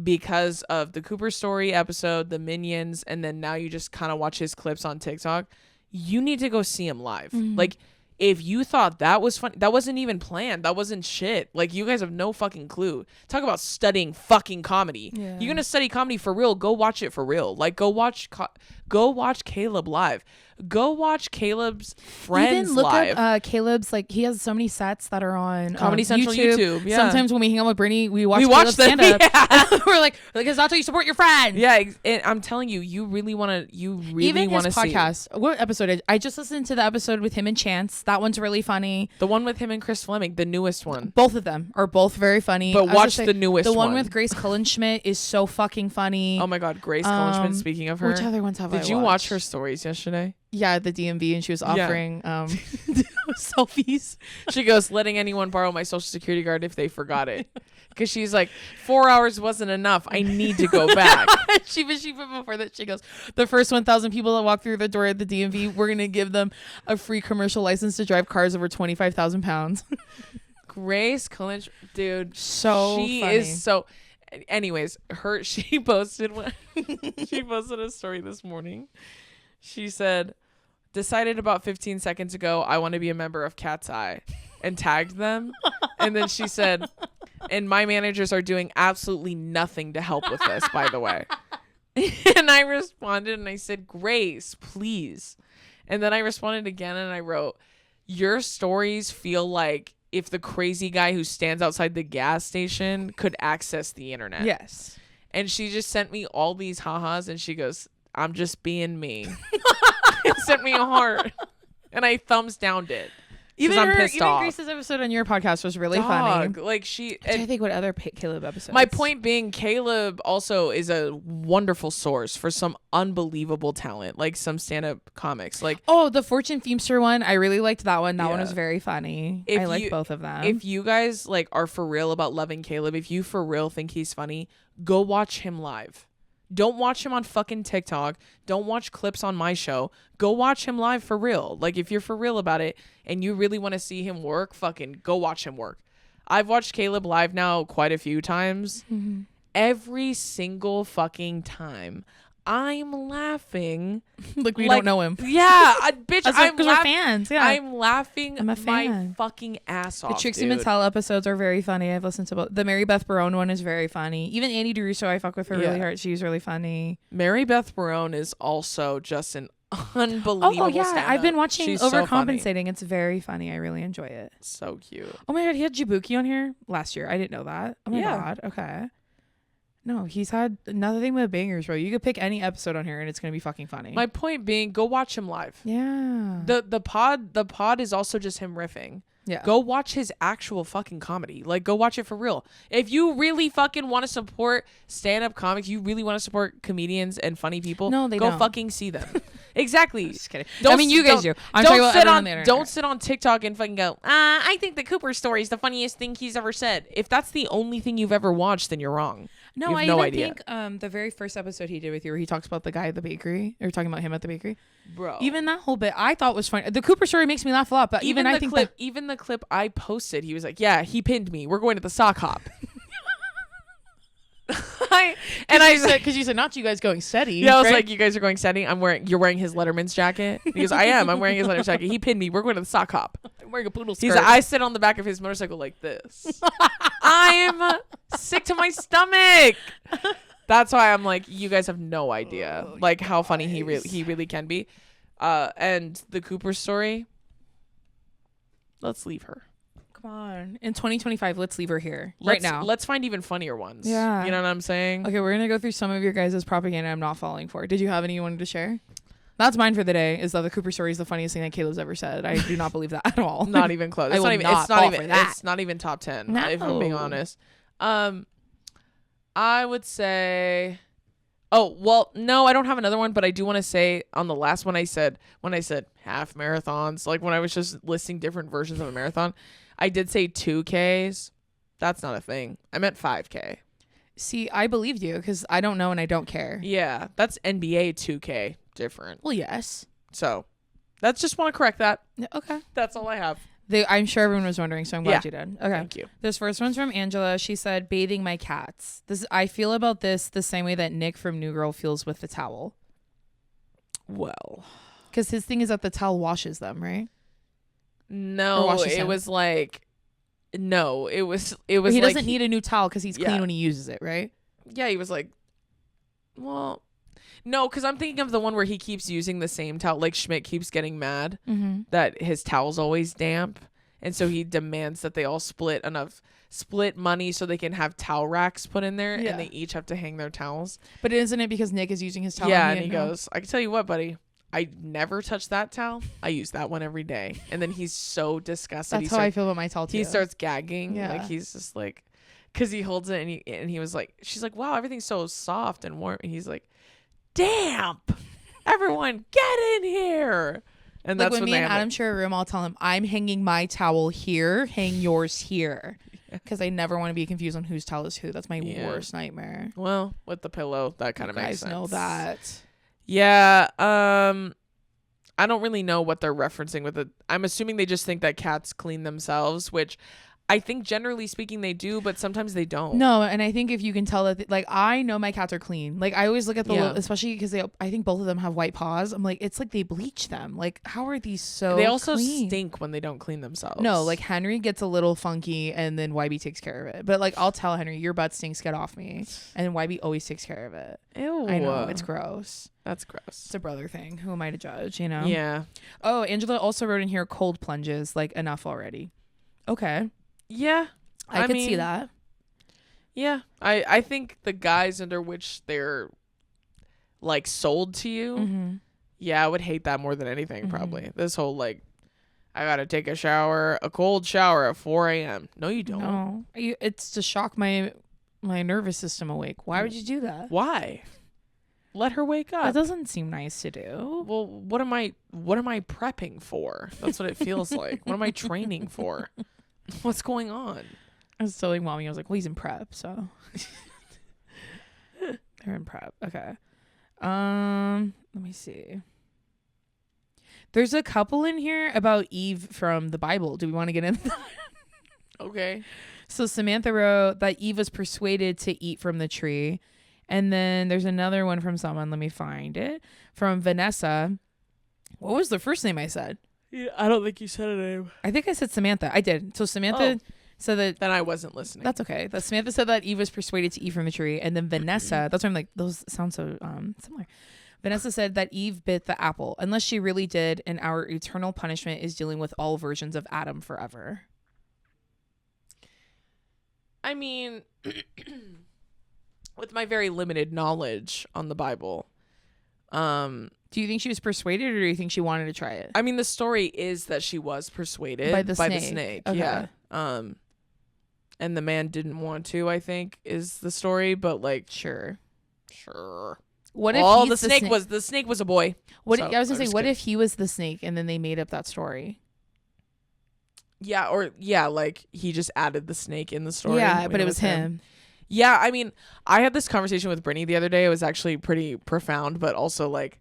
because of the Cooper story episode, the Minions, and then now you just kind of watch his clips on TikTok, you need to go see him live. Like, if you thought that was fun, that wasn't even planned. That wasn't shit. Like, you guys have no fucking clue. Talk about studying fucking comedy. Yeah. You're gonna study comedy for real. Go watch it for real. Like, go watch Caleb live. Go watch Caleb's friends Even look live. Up Caleb's, like, he has so many sets that are on Comedy Central YouTube. Yeah. Sometimes when we hang out with Brittany, we watch Caleb's stand up. Yeah. We're like, because that's how you support your friend. Yeah, and I'm telling you, you really want to see even his podcast. What episode? I just listened to the episode with him and Chance. That one's really funny. The one with him and Chris Fleming, the newest one. Both of them are both very funny. But watch the newest one. The one with Grace Cullenschmidt is so fucking funny. Oh my God, Grace Cullenschmidt. Speaking of her, which other ones have I watched? Did you watch her stories yesterday? Yeah, the DMV, and she was offering selfies. She goes, letting anyone borrow my social security card if they forgot it. Because she's like, 4 hours wasn't enough. I need to go back. she put before that, she goes, the first 1,000 people that walk through the door at the DMV, we're going to give them a free commercial license to drive cars over 25,000 pounds. Grace Cullenschmidt, dude. So she funny. Is so... Anyways, she posted a story this morning. She said, decided about 15 seconds ago, I want to be a member of Cat's Eye, and tagged them. And then she said, and my managers are doing absolutely nothing to help with this, by the way. And I responded and I said, Grace, please. And then I responded again and I wrote, your stories feel like if the crazy guy who stands outside the gas station could access the internet. Yes. And she just sent me all these ha-has and she goes, I'm just being me. It sent me a heart. And I thumbs downed it. Even Grace's episode on your podcast was really funny. Like I think what other Caleb episodes. My point being, Caleb also is a wonderful source for some unbelievable talent, like some stand-up comics. Like, oh, the Fortune Feimster one, I really liked that one. That one was very funny. I like both of them. If you guys like are for real about loving Caleb, if you for real think he's funny, go watch him live. Don't watch him on fucking TikTok. Don't watch clips on my show. Go watch him live for real. Like, if you're for real about it and you really want to see him work, fucking go watch him work. I've watched Caleb live now quite a few times. Mm-hmm. Every single fucking time, I'm laughing. Like we don't know him. Yeah, bitch. Because we're fans. Yeah, I'm laughing my fucking ass off. The Trixie Mattel episodes are very funny. I've listened to both. The Mary Beth Barone one is very funny. Even Annie DeRusso, I fuck with her really hard. She's really funny. Mary Beth Barone is also just an unbelievable. Oh yeah, stand-up. I've been watching She's Overcompensating. It's very funny. I really enjoy it. So cute. Oh my God, he had Jabuki on here last year. I didn't know that. Oh my God. Okay. No, he's had nothing but bangers, bro. You could pick any episode on here and it's gonna be fucking funny. My point being, go watch him live. Yeah. The pod is also just him riffing. Yeah. Go watch his actual fucking comedy. Like, go watch it for real. If you really fucking want to support stand-up comics, you really want to support comedians and funny people, no, they go don't. fucking see them. Exactly. Just kidding. I mean, you guys do. Don't sit on TikTok and fucking go, I think the Cooper story is the funniest thing he's ever said. If that's the only thing you've ever watched, then you're wrong. No, I think the very first episode he did with you where he talks about the guy at the bakery, or talking about him at the bakery. Bro. Even that whole bit I thought was funny. The Cooper story makes me laugh a lot, but even the clip I posted, he was like, yeah, he pinned me. We're going to the sock hop. I said, because you said not you guys going steady. Yeah, I was like, you guys are going steady. You're wearing his Letterman's jacket. He goes, I am. I'm wearing his Letterman's jacket. He pinned me. We're going to the sock hop. I'm wearing a poodle skirt. He's like, I sit on the back of his motorcycle like this. I'm sick to my stomach. That's why I'm like, you guys have no idea like how funny he really can be. And the Cooper story, let's leave her. Come on. In 2025, let's leave her here right now. Let's find even funnier ones. Yeah. You know what I'm saying? Okay, we're going to go through some of your guys' propaganda I'm not falling for. Did you have any you wanted to share? That's mine for the day, is that the Cooper story is the funniest thing that Caleb's ever said. I do not believe that at all. Not even close. I will not fall for that. It's not even top 10, No. if I'm being honest. I would say... Oh, well, no, I don't have another one, but I do want to say on the last one when I said half marathons, like when I was just listing different versions of a marathon, I did say 2Ks. That's not a thing. I meant 5K. See, I believed you because I don't know and I don't care. Yeah, that's NBA 2K different. Well, yes. So, that's just want to correct that. Yeah, okay. That's all I have. I'm sure everyone was wondering, so I'm glad you did. Okay. Thank you. This first one's from Angela. She said, bathing my cats. I feel about this the same way that Nick from New Girl feels with the towel. Well. Because his thing is that the towel washes them, right? No, it was like... No, it was he like... doesn't need a new towel because he's clean when he uses it, right? Yeah, he was like... Well... No, because I'm thinking of the one where he keeps using the same towel. Like Schmidt keeps getting mad that his towel's always damp. And so he demands that they all split money so they can have towel racks put in there. And they each have to hang their towels. But isn't it because Nick is using his towel? Yeah, and he goes, I can tell you what, buddy. I never touch that towel. I use that one every day. And then he's so disgusted. That's how I feel about my towel too. He starts gagging. Yeah. Like he's just like... Because he holds it and he was like... She's like, wow, everything's so soft and warm. And he's like... Damp! Everyone, get in here! And like that's when me and Adam share a room, I'll tell him, I'm hanging my towel here, hang yours here. Because I never want to be confused on whose towel is who. That's my worst nightmare. Well, with the pillow, that kind of makes sense. You guys know that. Yeah, I don't really know what they're referencing with it. I'm assuming they just think that cats clean themselves, which... I think generally speaking they do, but sometimes they don't. No, and I think if you can tell that, like, I know my cats are clean. Like, I always look at the, especially because I think both of them have white paws. I'm like, it's like they bleach them. Like, how are these so They also clean? stink when they don't clean themselves. No, like Henry gets a little funky and then YB takes care of it. But like, I'll tell Henry, your butt stinks, get off me. And then YB always takes care of it. Ew. I know, it's gross. That's gross. It's a brother thing. Who am I to judge, you know? Yeah. Oh, Angela also wrote in here, cold plunges, like enough already. Okay. Yeah. I could see that. Yeah. I think the guys under which they're like sold to you, yeah, I would hate that more than anything probably. This whole like, I gotta take a cold shower at 4 a.m. No, you don't. No. It's to shock my nervous system awake. Why would you do that? Why? Let her wake up. That doesn't seem nice to do. Well, what am I prepping for? That's what it feels like. What am I training for? What's going on? I was telling mommy, I was like, well, he's in prep, so they're in prep. Okay. Let me see. There's a couple in here about Eve from the Bible. Do we want to get into that? Okay. So Samantha wrote that Eve was persuaded to eat from the tree. And then there's another one from someone. Let me find it. From Vanessa. What was the first name I said? Yeah, I don't think you said a name. I think I said Samantha. I did. So Samantha said that... Then I wasn't listening. That's okay. That Samantha said that Eve was persuaded to eat from the tree. And then Vanessa... That's why I'm like, those sound so similar. Vanessa said that Eve bit the apple. Unless she really did, and our eternal punishment is dealing with all versions of Adam forever. I mean... with my very limited knowledge on the Bible... Do you think she was persuaded, or do you think she wanted to try it? I mean, the story is that she was persuaded by the snake. Okay. Yeah. And the man didn't want to, I think, is the story, but like Sure. What if the snake was a boy? I was gonna say, what if he was the snake and then they made up that story? Yeah, like he just added the snake in the story. Yeah, but it was him. Yeah, I mean, I had this conversation with Brittany the other day. It was actually pretty profound, but also like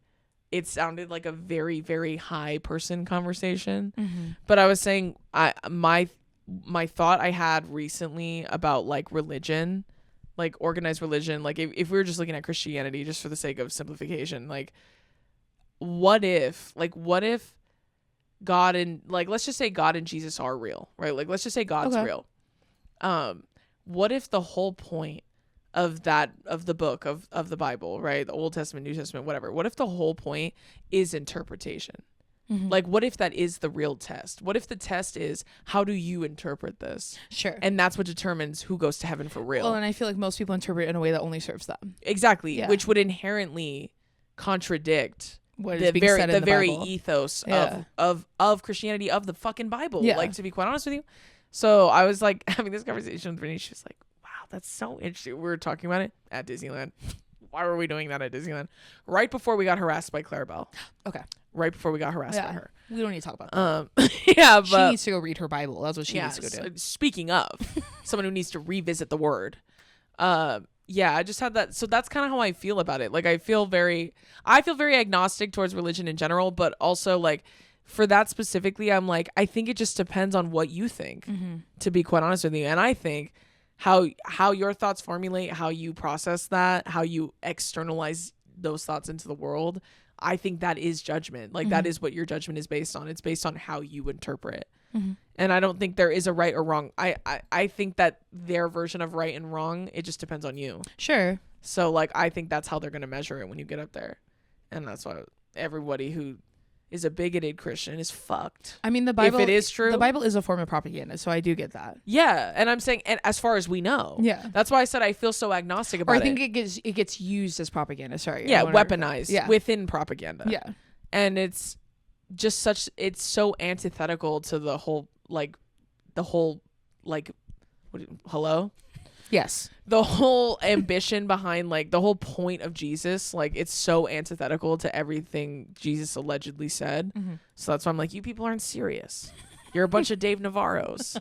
it sounded like a very, very high person conversation. But I was saying my thought I had recently about like religion, like organized religion, like if we were just looking at Christianity just for the sake of simplification, like what if God and like, let's just say God and Jesus are real, right? Like, let's just say God's real. What if the whole point of the book of the Bible, right? The Old Testament, New Testament, whatever. What if the whole point is interpretation? Like, what if that is the real test? What if the test is, how do you interpret this? Sure. And that's what determines who goes to heaven for real. Well, and I feel like most people interpret it in a way that only serves them. Exactly. Yeah. Which would inherently contradict What the is being said in the very Bible. ethos Yeah. of Christianity, of the fucking Bible. Yeah. Like, to be quite honest with you. So I was like having this conversation with Brittany. She was like, wow, that's so interesting. We were talking about it at Disneyland. Why were we doing that at Disneyland? Right before we got harassed by Clarabelle. Okay. Right before we got harassed by her. We don't need to talk about that. Yeah, She but needs to go read her Bible. That's what she needs to go do. speaking of someone who needs to revisit the word. Yeah, I just had that. So that's kind of how I feel about it. Like, I feel very agnostic towards religion in general, but also like for that specifically, I'm like, I think it just depends on what you think, to be quite honest with you. And I think how your thoughts formulate, how you process that, how you externalize those thoughts into the world, I think that is judgment. Like, that is what your judgment is based on. It's based on how you interpret. And I don't think there is a right or wrong. I think that their version of right and wrong, it just depends on you. Sure. So, like, I think that's how they're going to measure it when you get up there. And that's why everybody who is a bigoted Christian is fucked. I mean, the Bible, if it is true, the Bible is a form of propaganda, so I do get that. Yeah, and I'm saying, and as far as we know, Yeah. that's why I said I feel so agnostic about Or it. I think it gets used as propaganda. Sorry. Yeah, weaponized within propaganda. Yeah. And it's just it's so antithetical to the whole hello? Yes. The whole ambition behind, like, the whole point of Jesus, like, it's so antithetical to everything Jesus allegedly said. So that's why I'm like, you people aren't serious. You're a bunch of Dave Navarros.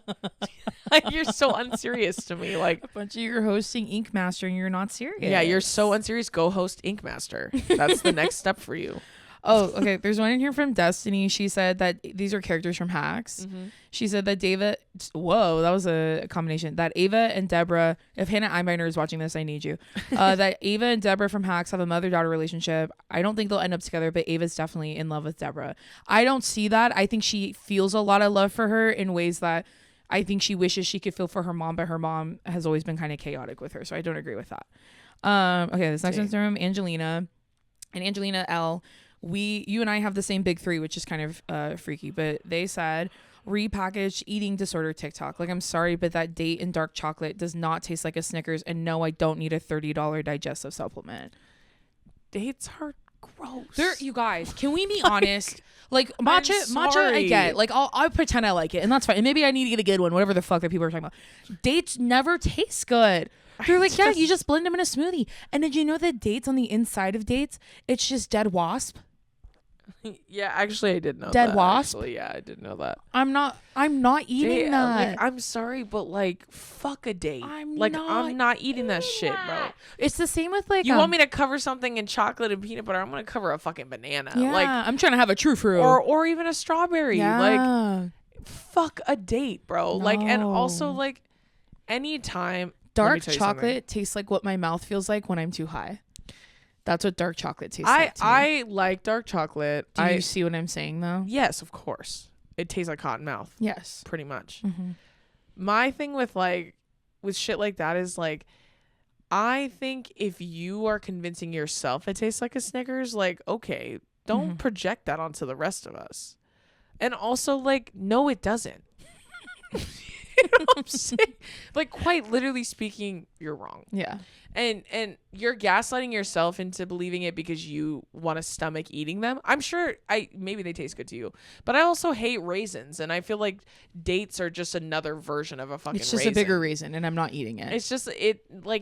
Like, you're so unserious to me. Like, A bunch of you are hosting Ink Master and you're not serious. yeah, you're so unserious. Go host Ink Master. That's the next step for you. Oh, okay. There's one in here from Destiny. She said that these are characters from Hacks. She said that whoa, that was a combination. That Ava and Deborah, if Hannah Einbeiner is watching this, I need you. That Ava and Deborah from Hacks have a mother-daughter relationship. I don't think they'll end up together, but Ava's definitely in love with Deborah. I don't see that. I think she feels a lot of love for her in ways that I think she wishes she could feel for her mom, but her mom has always been kind of chaotic with her, so I don't agree with that. Okay, this next one's from Angelina. And Angelina L., you and I have the same big three, which is kind of freaky, but they said repackaged eating disorder TikTok. Like, I'm sorry, but that date in dark chocolate does not taste like a Snickers, and no, I don't need a $30 digestive supplement. Dates are gross. You guys, can we be honest? Like, matcha I get. Like, I'll pretend I like it, and that's fine. And maybe I need to get a good one, whatever the fuck that people are talking about. Dates never taste good. They're like, yeah, you just blend them in a smoothie. And did you know that dates on the inside of dates, it's just dead wasp? Yeah, actually, I did know that. Dead wasp? Actually, yeah, I did know that. I'm not eating that. Like, I'm sorry, but, like, fuck a date. I'm not eating that shit, bro. It's the same with, like, You want me to cover something in chocolate and peanut butter? I'm gonna cover a fucking banana. Yeah, Like, I'm trying to have a true fruit. or even a strawberry. Yeah. Like, fuck a date, bro. Like, and also, No. like, anytime Dark let me tell you something. chocolate tastes like what my mouth feels like when I'm too high. That's what dark chocolate tastes like to me. I like dark chocolate. Do you see what I'm saying, though? Yes, of course. It tastes like cotton mouth. Yes. Pretty much. Mm-hmm. My thing with shit like that is, like, I think if you are convincing yourself it tastes like a Snickers, like, okay, don't project that onto the rest of us. And also, like, no, it doesn't. You know what I'm saying? Like, quite literally speaking, you're wrong. Yeah. And you're gaslighting yourself into believing it because you want to stomach eating them. I'm sure maybe they taste good to you, but I also hate raisins, and I feel like dates are just another version of a fucking It's just raisin. a bigger raisin, and I'm not eating it. It's just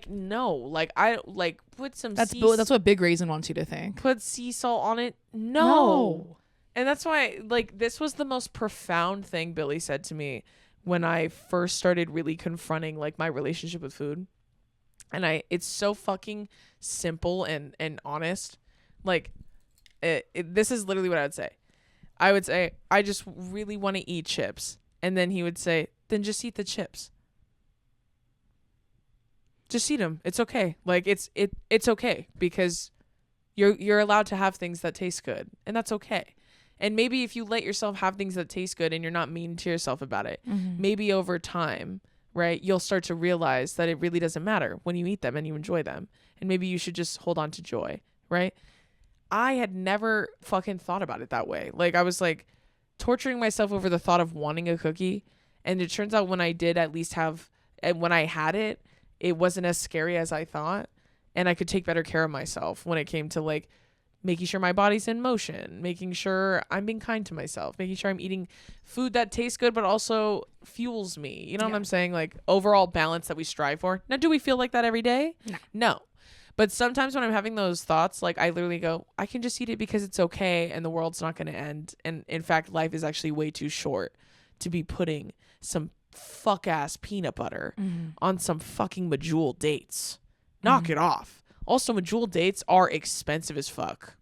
no, like, I like put some That's what Big Raisin wants you to think. put sea salt on it. No. And that's why, like, this was the most profound thing Billy said to me when I first started really confronting, like, my relationship with food. And it's so fucking simple and honest. Like, this is literally what I would say. I would say, I just really want to eat chips. And then he would say, then just eat the chips. Just eat them. It's okay. Like, it's okay because you're allowed to have things that taste good, and that's okay. And maybe if you let yourself have things that taste good and you're not mean to yourself about it, maybe over time, right, you'll start to realize that it really doesn't matter when you eat them and you enjoy them. And maybe you should just hold on to joy, right? I had never fucking thought about it that way. Like, I was like torturing myself over the thought of wanting a cookie. And it turns out when I did at least have, and when I had it, it wasn't as scary as I thought. And I could take better care of myself when it came to like making sure my body's in motion, making sure I'm being kind to myself, making sure I'm eating food that tastes good, but also fuels me. You know what I'm saying? Like overall balance that we strive for. Now, do we feel like that every day? No. But sometimes when I'm having those thoughts, like I literally go, I can just eat it because it's okay and the world's not going to end. And in fact, life is actually way too short to be putting some fuck ass peanut butter on some fucking Medjool dates. Knock it off. Also, Medjool dates are expensive as fuck.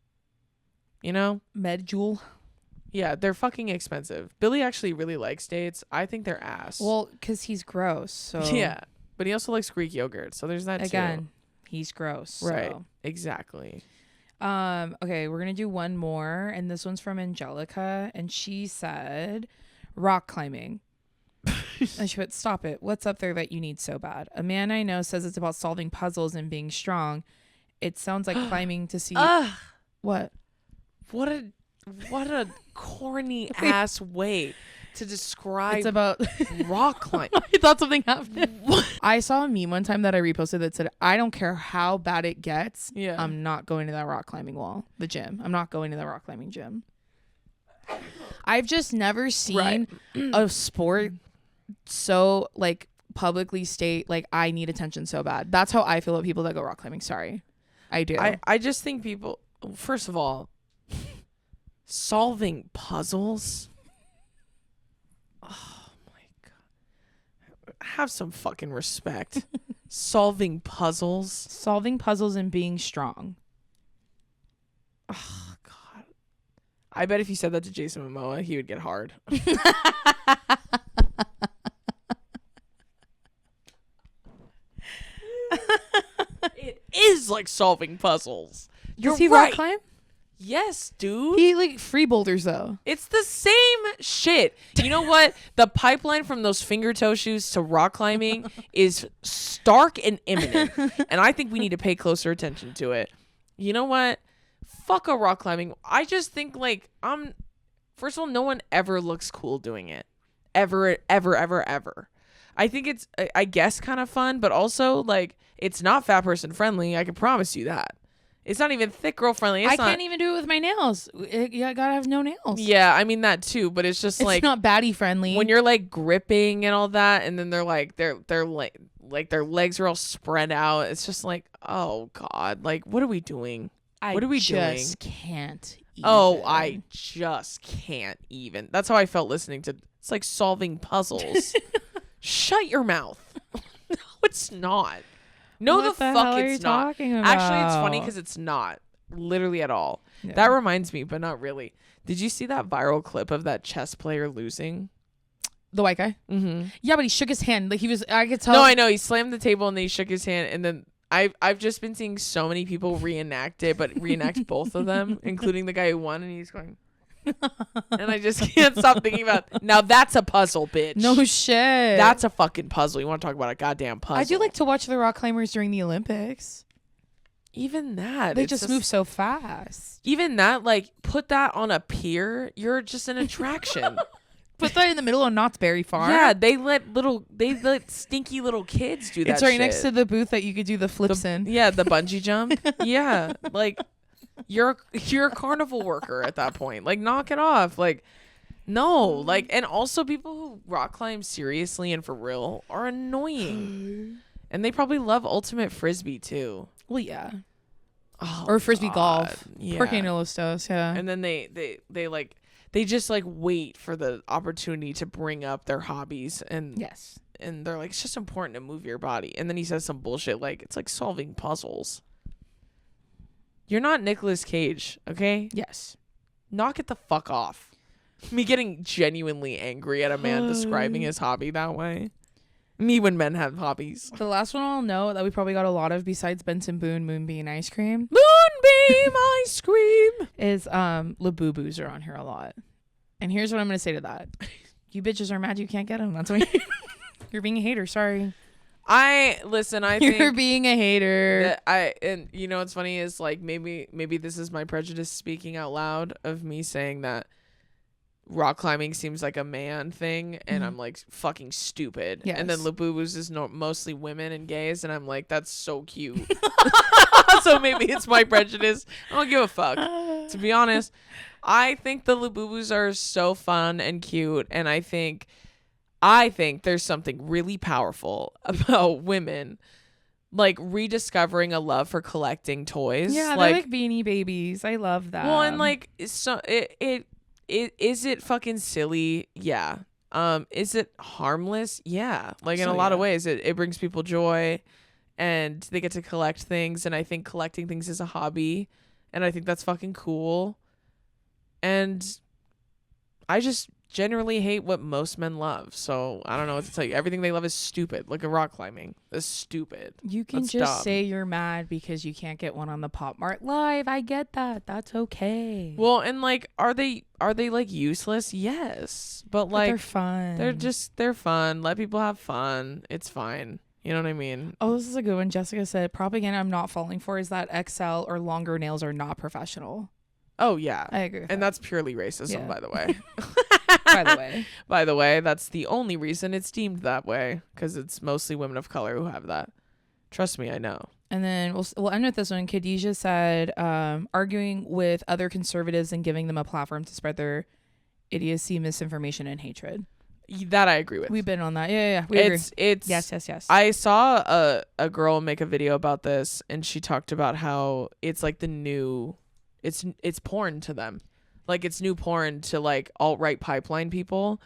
You know? Medjool. Yeah, they're fucking expensive. Billy actually really likes dates. I think they're ass. Well, because he's gross. So yeah, but he also likes Greek yogurt. So there's that again, he's gross. Right. So. Exactly. Okay, we're gonna do one more, and this one's from Angelica, and she said, rock climbing. And she put, stop it. What's up there that you need so bad? A man I know says it's about solving puzzles and being strong. It sounds like climbing to see. What? What a corny ass way to describe. It's about rock climbing. I thought something happened. I saw a meme one time that I reposted that said, I don't care how bad it gets. Yeah. I'm not going to that rock climbing wall, the gym. I'm not going to the rock climbing gym. I've just never seen a sport so like publicly state like I need attention so bad. That's how I feel about people that go rock climbing. Sorry. I do. I just think people, first of all, solving puzzles. Oh my God. Have some fucking respect. Solving puzzles. Solving puzzles and being strong. Oh God. I bet if you said that to Jason Momoa, he would get hard. It is like solving puzzles. You're Does he right. rock climb? Yes, dude. He like free boulders though. It's the same shit. You know what? The pipeline from those finger toe shoes to rock climbing is stark and imminent. And I think we need to pay closer attention to it. You know what? Fuck a rock climbing. I just think like first of all, no one ever looks cool doing it. Ever. I think it's, I guess, kind of fun, but also like it's not fat person friendly. I can promise you that. It's not even thick girl friendly. I can't even do it with my nails. I gotta have no nails. Yeah, I mean that too, but it's just like it's not baddie friendly. When you're like gripping and all that, and then they're like they're like their legs are all spread out. It's just like, oh God, like what are we doing? What are we doing? I just can't. Oh, I just can't even. That's how I felt listening to. It's like solving puzzles. Shut your mouth. No, it's not. No, what the fuck it's not. Talking about? Actually, it's funny because it's not literally at all. Yeah. That reminds me, but not really. Did you see that viral clip of that chess player losing? The white guy? Mm-hmm. Yeah, but he shook his hand. Like he was, I could tell. No, I know. He slammed the table and then he shook his hand. And then I've just been seeing so many people reenact it, but reenact both of them, including the guy who won. And he's going, and I just can't stop thinking about, now that's a puzzle, bitch. No shit. That's a fucking puzzle. You want to talk about a goddamn puzzle. I do like to watch the rock climbers during the Olympics. Even that. They just move so fast. Even that, like, put that on a pier. You're just an attraction. Put that in the middle of Knott's Berry Farm. Yeah, they let stinky little kids do that. It's right shit. next to the booth that you could do the flips in. Yeah, the bungee jump. Yeah, like you're a carnival worker at that point. Like, knock it off. Like, no. Like, and also people who rock climb seriously and for real are annoying. And they probably love ultimate frisbee too. Well, yeah. Oh, or frisbee golf. Yeah. Porque no los dos, yeah. And then they just like wait for the opportunity to bring up their hobbies and yes. And they're like, it's just important to move your body. And then he says some bullshit like, it's like solving puzzles. You're not Nicolas Cage, okay? Yes. Knock it the fuck off. Me getting genuinely angry at a man describing his hobby that way. Me when men have hobbies. The last one I'll know that we probably got a lot of besides Benson Boone Moonbeam ice cream. Moonbeam ice cream is Labubu's are on here a lot. And here's what I'm gonna say to that. You bitches are mad you can't get them. That's why you're being a hater. Sorry. I You're think being a hater. that and you know what's funny is like maybe this is my prejudice speaking out loud of me saying that rock climbing seems like a man thing and I'm like fucking stupid. Yes. And then Labubu's is mostly women and gays and I'm like that's so cute. So maybe it's my prejudice. I don't give a fuck. To be honest, I think the Labubus are so fun and cute and I think there's something really powerful about women like rediscovering a love for collecting toys. Yeah, they're like Beanie Babies. I love that. Well, and like so it is it fucking silly? Yeah. Is it harmless? Yeah. Like in a lot of ways, it brings people joy, and they get to collect things. And I think collecting things is a hobby, and I think that's fucking cool. And I just generally hate what most men love. So I don't know what to tell you. Everything they love is stupid. Like a rock climbing is stupid. You can That's just dumb. say you're mad because you can't get one on the Pop Mart Live. I get that. That's okay. Well, and like, are they like useless? Yes, but like they're fun. They're fun. Let people have fun. It's fine. You know what I mean? Oh, this is a good one. Jessica said, propaganda I'm not falling for is that XL or longer nails are not professional. Oh yeah, I agree with and that. that's purely racism, Yeah. by the way. By the way, that's the only reason it's deemed that way, because it's mostly women of color who have that. Trust me, I know. And then we'll end with this one. Khadijah said, arguing with other conservatives and giving them a platform to spread their idiocy, misinformation, and hatred. That I agree with. We've been on that. Yeah. We agree. It's Yes. I saw a girl make a video about this, and she talked about how it's like the new, it's porn to them. Like it's new porn to like alt-right pipeline people.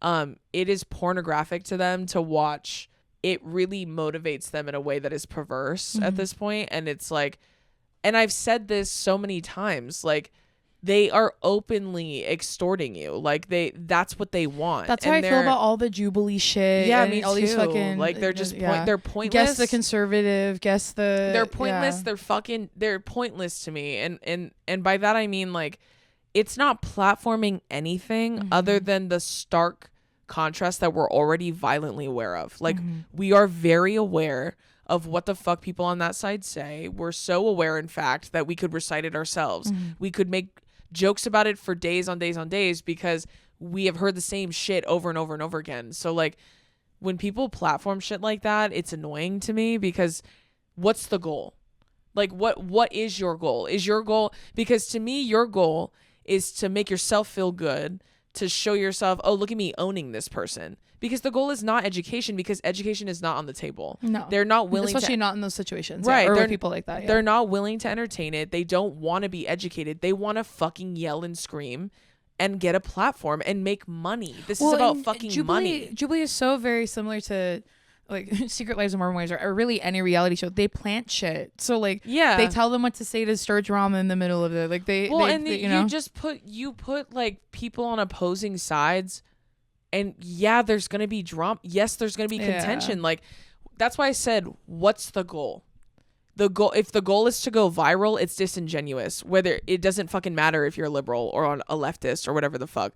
It is pornographic to them to watch. It really motivates them in a way that is perverse at this point. And it's like, and I've said this so many times, like they are openly extorting you. Like that's what they want. That's how I feel about all the Jubilee shit. Yeah, and me all too. These fucking, like they're just they're pointless. Guess the conservative. Guess the. They're pointless. Yeah. They're pointless to me. And by that I mean like, it's not platforming anything other than the stark contrast that we're already violently aware of. Like we are very aware of what the fuck people on that side say. We're so aware, in fact, that we could recite it ourselves. We could make jokes about it for days on days on days because we have heard the same shit over and over and over again. So like when people platform shit like that, it's annoying to me because what's the goal? Like what is your goal? Is your goal, because to me your goal is to make yourself feel good, to show yourself, oh, look at me owning this person. Because the goal is not education, because education is not on the table. No. They're not willing Especially not in those situations. Right. Yeah, or with people like that. Yeah. They're not willing to entertain it. They don't want to be educated. They want to fucking yell and scream and get a platform and make money. This is about fucking money. Jubilee is so very similar to like Secret Lives of Mormon Wives or really any reality show. They plant shit. So like they tell them what to say to stir drama in the middle of it. Like you put like people on opposing sides, and there's gonna be drama. Yes, there's gonna be contention. Like that's why I said, what's the goal? If the goal is to go viral, it's disingenuous. Whether it doesn't fucking matter if you're a liberal or a leftist or whatever the fuck.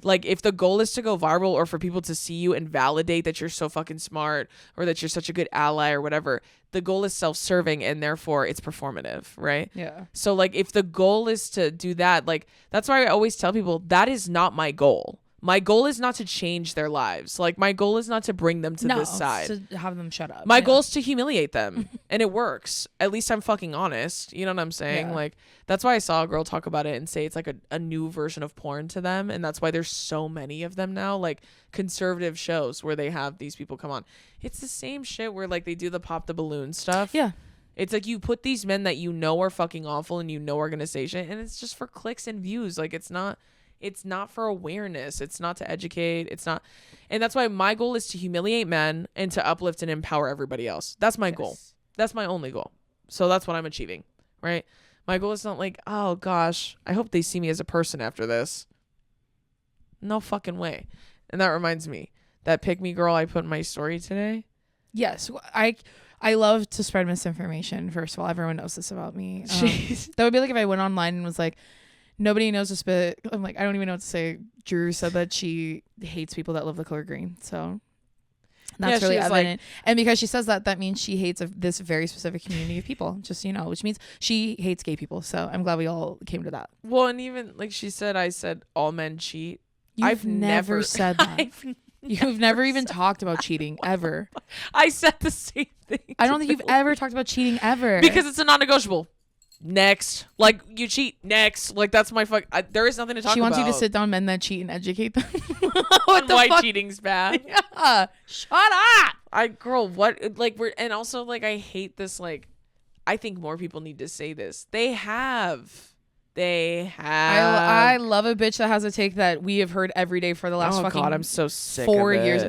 Like if the goal is to go viral or for people to see you and validate that you're so fucking smart or that you're such a good ally or whatever, the goal is self-serving and therefore it's performative, right? Yeah. So like if the goal is to do that, like that's why I always tell people that is not my goal. My goal is not to change their lives. Like my goal is not to bring them to this side. To have them shut up. My goal is to humiliate them, and it works. At least I'm fucking honest. You know what I'm saying? Yeah. Like that's why I saw a girl talk about it and say it's like a new version of porn to them, and that's why there's so many of them now. Like conservative shows where they have these people come on. It's the same shit where like they do the pop the balloon stuff. Yeah. It's like you put these men that you know are fucking awful and you know are gonna say shit, and it's just for clicks and views. Like it's not for awareness. It's not to educate. It's not. And that's why my goal is to humiliate men and to uplift and empower everybody else. That's my goal. That's my only goal. So that's what I'm achieving, right? My goal is not like, oh gosh, I hope they see me as a person after this. No fucking way. And that reminds me, that pick me girl I put in my story today. Yes. I love to spread misinformation. First of all, everyone knows this about me. That would be like if I went online and was like, nobody knows this, but I'm like, I don't even know what to say. Drew said that she hates people that love the color green. So That's Yeah, really she was evident. And because she says that, that means she hates this very specific community of people, just so you know, which means she hates gay people. So I'm glad we all came to that. Well, and even like she said, I said all men cheat. I've never said that. You've never even talked about cheating ever. I said the same thing. I don't think you've ever talked about cheating ever. Because it's a non-negotiable. Next. Like, you cheat. Next. Like, that's my there is nothing to talk about. She wants you to sit down men that cheat and educate them. What why cheating's bad. Yeah. Shut up. Girl, what? Like, and also, like, I hate this, like, I think more people need to say this. They have. I love a bitch that has a take that we have heard every day for the last fucking God, I'm so sick 4 of it. years.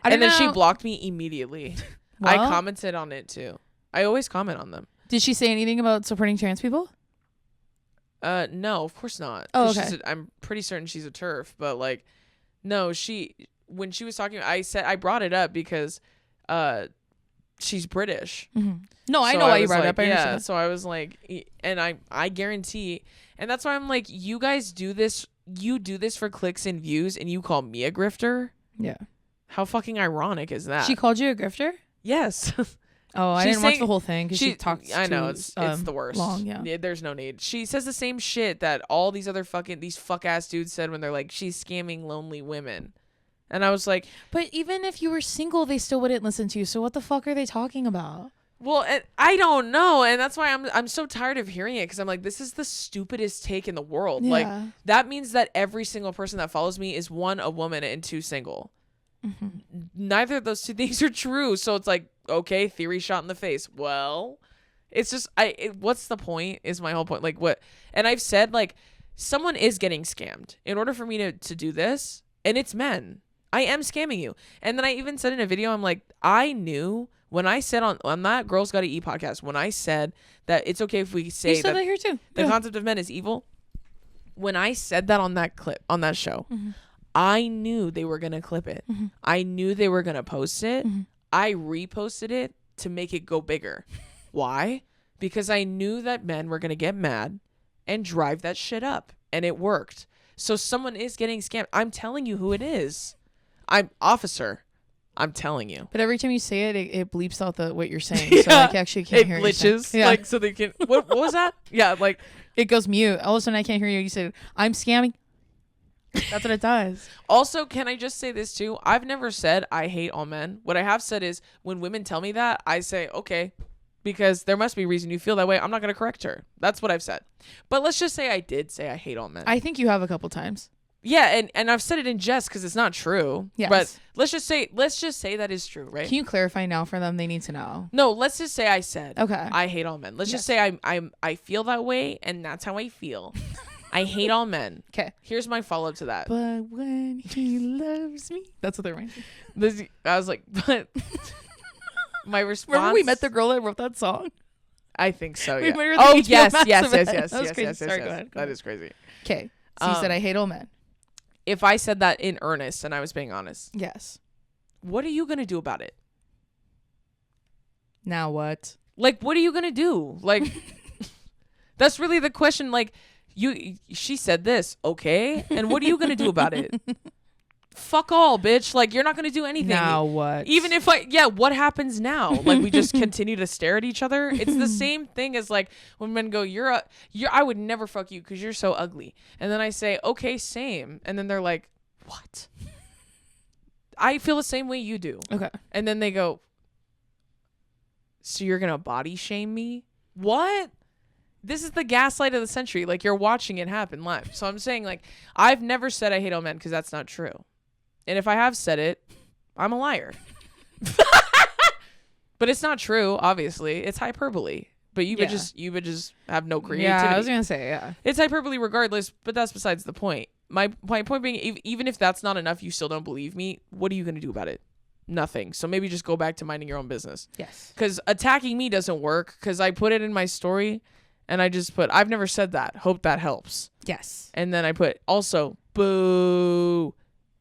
And then she blocked me immediately. Well, I commented on it too. I always comment on them. Did she say anything about supporting trans people? No, of course not. Oh, okay. I'm pretty certain she's a TERF, but like, no, when she was talking, I brought it up because, she's British. Mm-hmm. No, I know why you brought it up. Yeah, so I was like, and I guarantee, and that's why I'm like, you guys do this. You do this for clicks and views, and you call me a grifter. Yeah. How fucking ironic is that? She called you a grifter? Yes. Oh, I didn't watch the whole thing because she talks. I know it's the worst. Long, yeah. There's no need. She says the same shit that all these other these fuck ass dudes said when they're like, she's scamming lonely women, and I was like, but even if you were single, they still wouldn't listen to you. So what the fuck are they talking about? Well, and I don't know, and that's why I'm so tired of hearing it because I'm like, this is the stupidest take in the world. Yeah. Like that means that every single person that follows me is one, a woman, and two, single. Mm-hmm. Neither of those two things are true. So it's like, okay, theory shot in the face. Well, it's just what's the point is my whole point. Like what? And I've said like someone is getting scammed in order for me to do this, and it's men. I am scamming you. And then I even said in a video, I'm like, I knew when I said on that Girls Gotta Eat podcast, when I said that it's okay if we say that here too. The concept of men is evil. When I said that on that clip, on that show, mm-hmm. I knew they were going to clip it. Mm-hmm. I knew they were going to post it. Mm-hmm. I reposted it to make it go bigger. Why? Because I knew that men were going to get mad and drive that shit up. And it worked. So someone is getting scammed. I'm telling you who it is. I'm officer. I'm telling you. But every time you say it, it bleeps out what you're saying. So I actually can't hear it glitches. Yeah. Like so they can. What was that? Yeah, like it goes mute. All of a sudden I can't hear you. You said, I'm scamming. That's what it does. Also, can I just say this too? I've never said I hate all men. What I have said is when women tell me that, I say, okay, because there must be a reason you feel that way. I'm not going to correct her. That's what I've said. But let's just say I did say I hate all men. I think you have a couple times. Yeah, and I've said it in jest because it's not true. Yes. But let's just say that is true, right? Can you clarify now for them? They need to know. No, let's just say I said okay. I hate all men. Let's just say I feel that way and that's how I feel. I hate all men. Okay. Here's my follow-up to that. But when he loves me. That's what they reminds me. I was like, but my response. Remember we met the girl that wrote that song? I think so, yeah. Oh, yes. That is crazy. Okay. So you said I hate all men. If I said that in earnest and I was being honest. Yes. What are you going to do about it? Now what? Like, what are you going to do? Like, that's really the question. Like, she said this, okay? And what are you going to do about it? Fuck all, bitch. Like, you're not going to do anything. Now what? Even if what happens now? Like, we just continue to stare at each other? It's the same thing as, like, when men go, I would never fuck you because you're so ugly. And then I say, okay, same. And then they're like, what? I feel the same way you do. Okay. And then they go, so you're going to body shame me? What? This is the gaslight of the century. Like, you're watching it happen live. So I'm saying, like, I've never said I hate all men because that's not true. And if I have said it, I'm a liar. But it's not true, obviously. It's hyperbole. But you would just have no creativity. Yeah, I was going to say, yeah. It's hyperbole regardless, but that's besides the point. My point being, even if that's not enough, you still don't believe me, what are you going to do about it? Nothing. So maybe just go back to minding your own business. Yes. Because attacking me doesn't work because I put it in my story and I just put, I've never said that. Hope that helps. Yes. And then I put also, boo.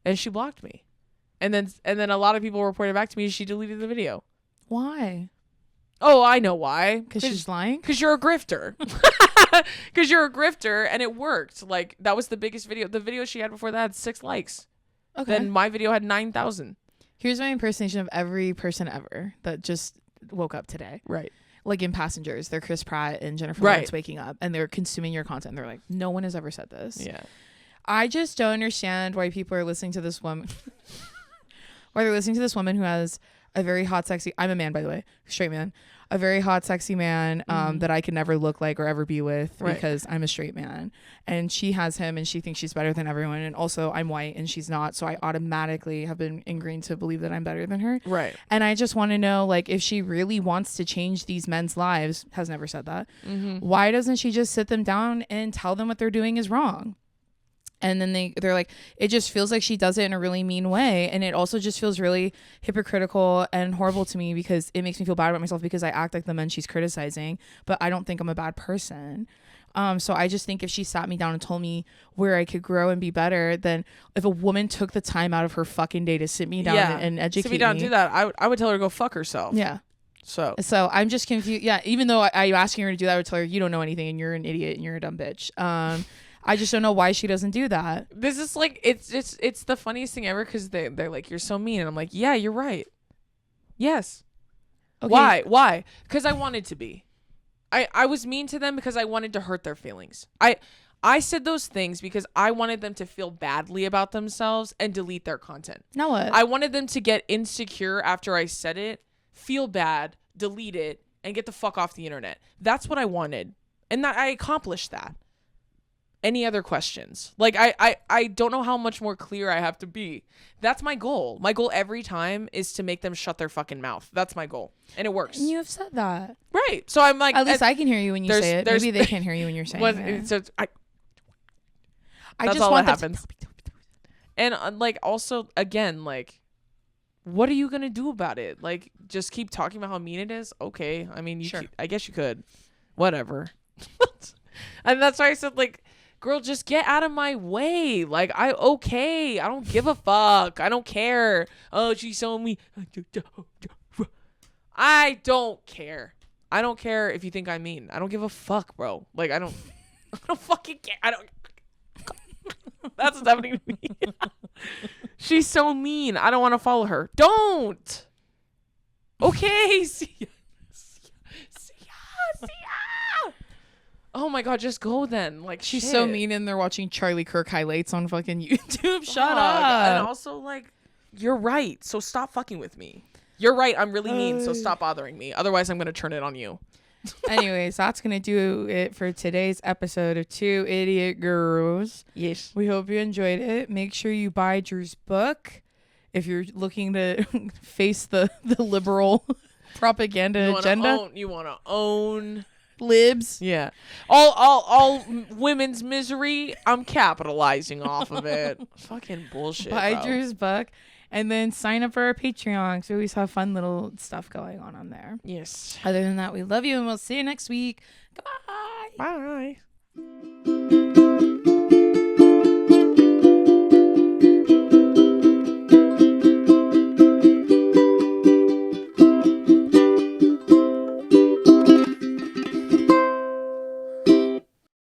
And she blocked me. And then a lot of people reported back to me she deleted the video. Why? Oh, I know why. Because she's lying? Because you're a grifter. Because you're a grifter and it worked. Like, that was the biggest video. The video she had before that had 6 likes. Okay. Then my video had 9,000. Here's my impersonation of every person ever that just woke up today. Right. Like in Passengers, they're Chris Pratt and Jennifer Right. Lawrence waking up and they're consuming your content. They're like, no one has ever said this. Yeah. I just don't understand why people are listening to this woman. Why they're listening to this woman who has a very hot, sexy. I'm a man, by the way, straight man. A very hot, sexy man that I could never look like or ever be with because I'm a straight man. And she has him and she thinks she's better than everyone. And also I'm white and she's not. So I automatically have been ingrained to believe that I'm better than her. Right. And I just want to know, like, if she really wants to change these men's lives, has never said that. Why doesn't she just sit them down and tell them what they're doing is wrong? And then they're like, it just feels like she does it in a really mean way. And it also just feels really hypocritical and horrible to me because it makes me feel bad about myself because I act like the men she's criticizing, but I don't think I'm a bad person. So I just think if she sat me down and told me where I could grow and be better, then if a woman took the time out of her fucking day to sit me down and educate sit me down and do that, I would tell her to go fuck herself. Yeah. So I'm just confused. Yeah. Even though I'm asking her to do that, I would tell her, you don't know anything and you're an idiot and you're a dumb bitch. I just don't know why she doesn't do that. This is like, it's the funniest thing ever because they're like, you're so mean. And I'm like, yeah, you're right. Yes. Okay. Why? Because I wanted to be. I was mean to them because I wanted to hurt their feelings. I said those things because I wanted them to feel badly about themselves and delete their content. Now what? I wanted them to get insecure after I said it, feel bad, delete it, and get the fuck off the internet. That's what I wanted. And that I accomplished that. Any other questions? Like, I don't know how much more clear I have to be. That's my goal. My goal every time is to make them shut their fucking mouth. That's my goal. And it works. You have said that. Right. So I'm like... At least I can hear you when you say it. Maybe they can't hear you when you're saying it. So I that's just all want that happens. And like, also, again, like, what are you going to do about it? Like, just keep talking about how mean it is? Okay. I mean, sure. I guess you could. Whatever. And that's why I said, like, girl, just get out of my way. Like, I don't give a fuck. I don't care. Oh, she's so mean. I don't care. I don't care if you think I'm mean. I don't give a fuck, bro. Like, I don't fucking care. I don't. That's what's happening to me. She's so mean. I don't want to follow her. Don't. Okay. See ya. Oh my god, just go then. Like, she's shit. so mean and they're watching Charlie Kirk highlights on fucking YouTube. Shut Fuck. up. And also, like, you're right. So stop fucking with me. You're right. I'm really mean. So stop bothering me. Otherwise, I'm going to turn it on you. Anyways, that's going to do it for today's episode of Two Idiot Girls. Yes. We hope you enjoyed it. Make sure you buy Drew's book if you're looking to face the liberal propaganda agenda. You want to own libs. Yeah. All women's misery, I'm capitalizing off of it. Fucking bullshit. Buy bro. Drew's book and then sign up for our Patreon because we always have fun little stuff going on there. Yes. Other than that, we love you and we'll see you next week. Goodbye. Bye.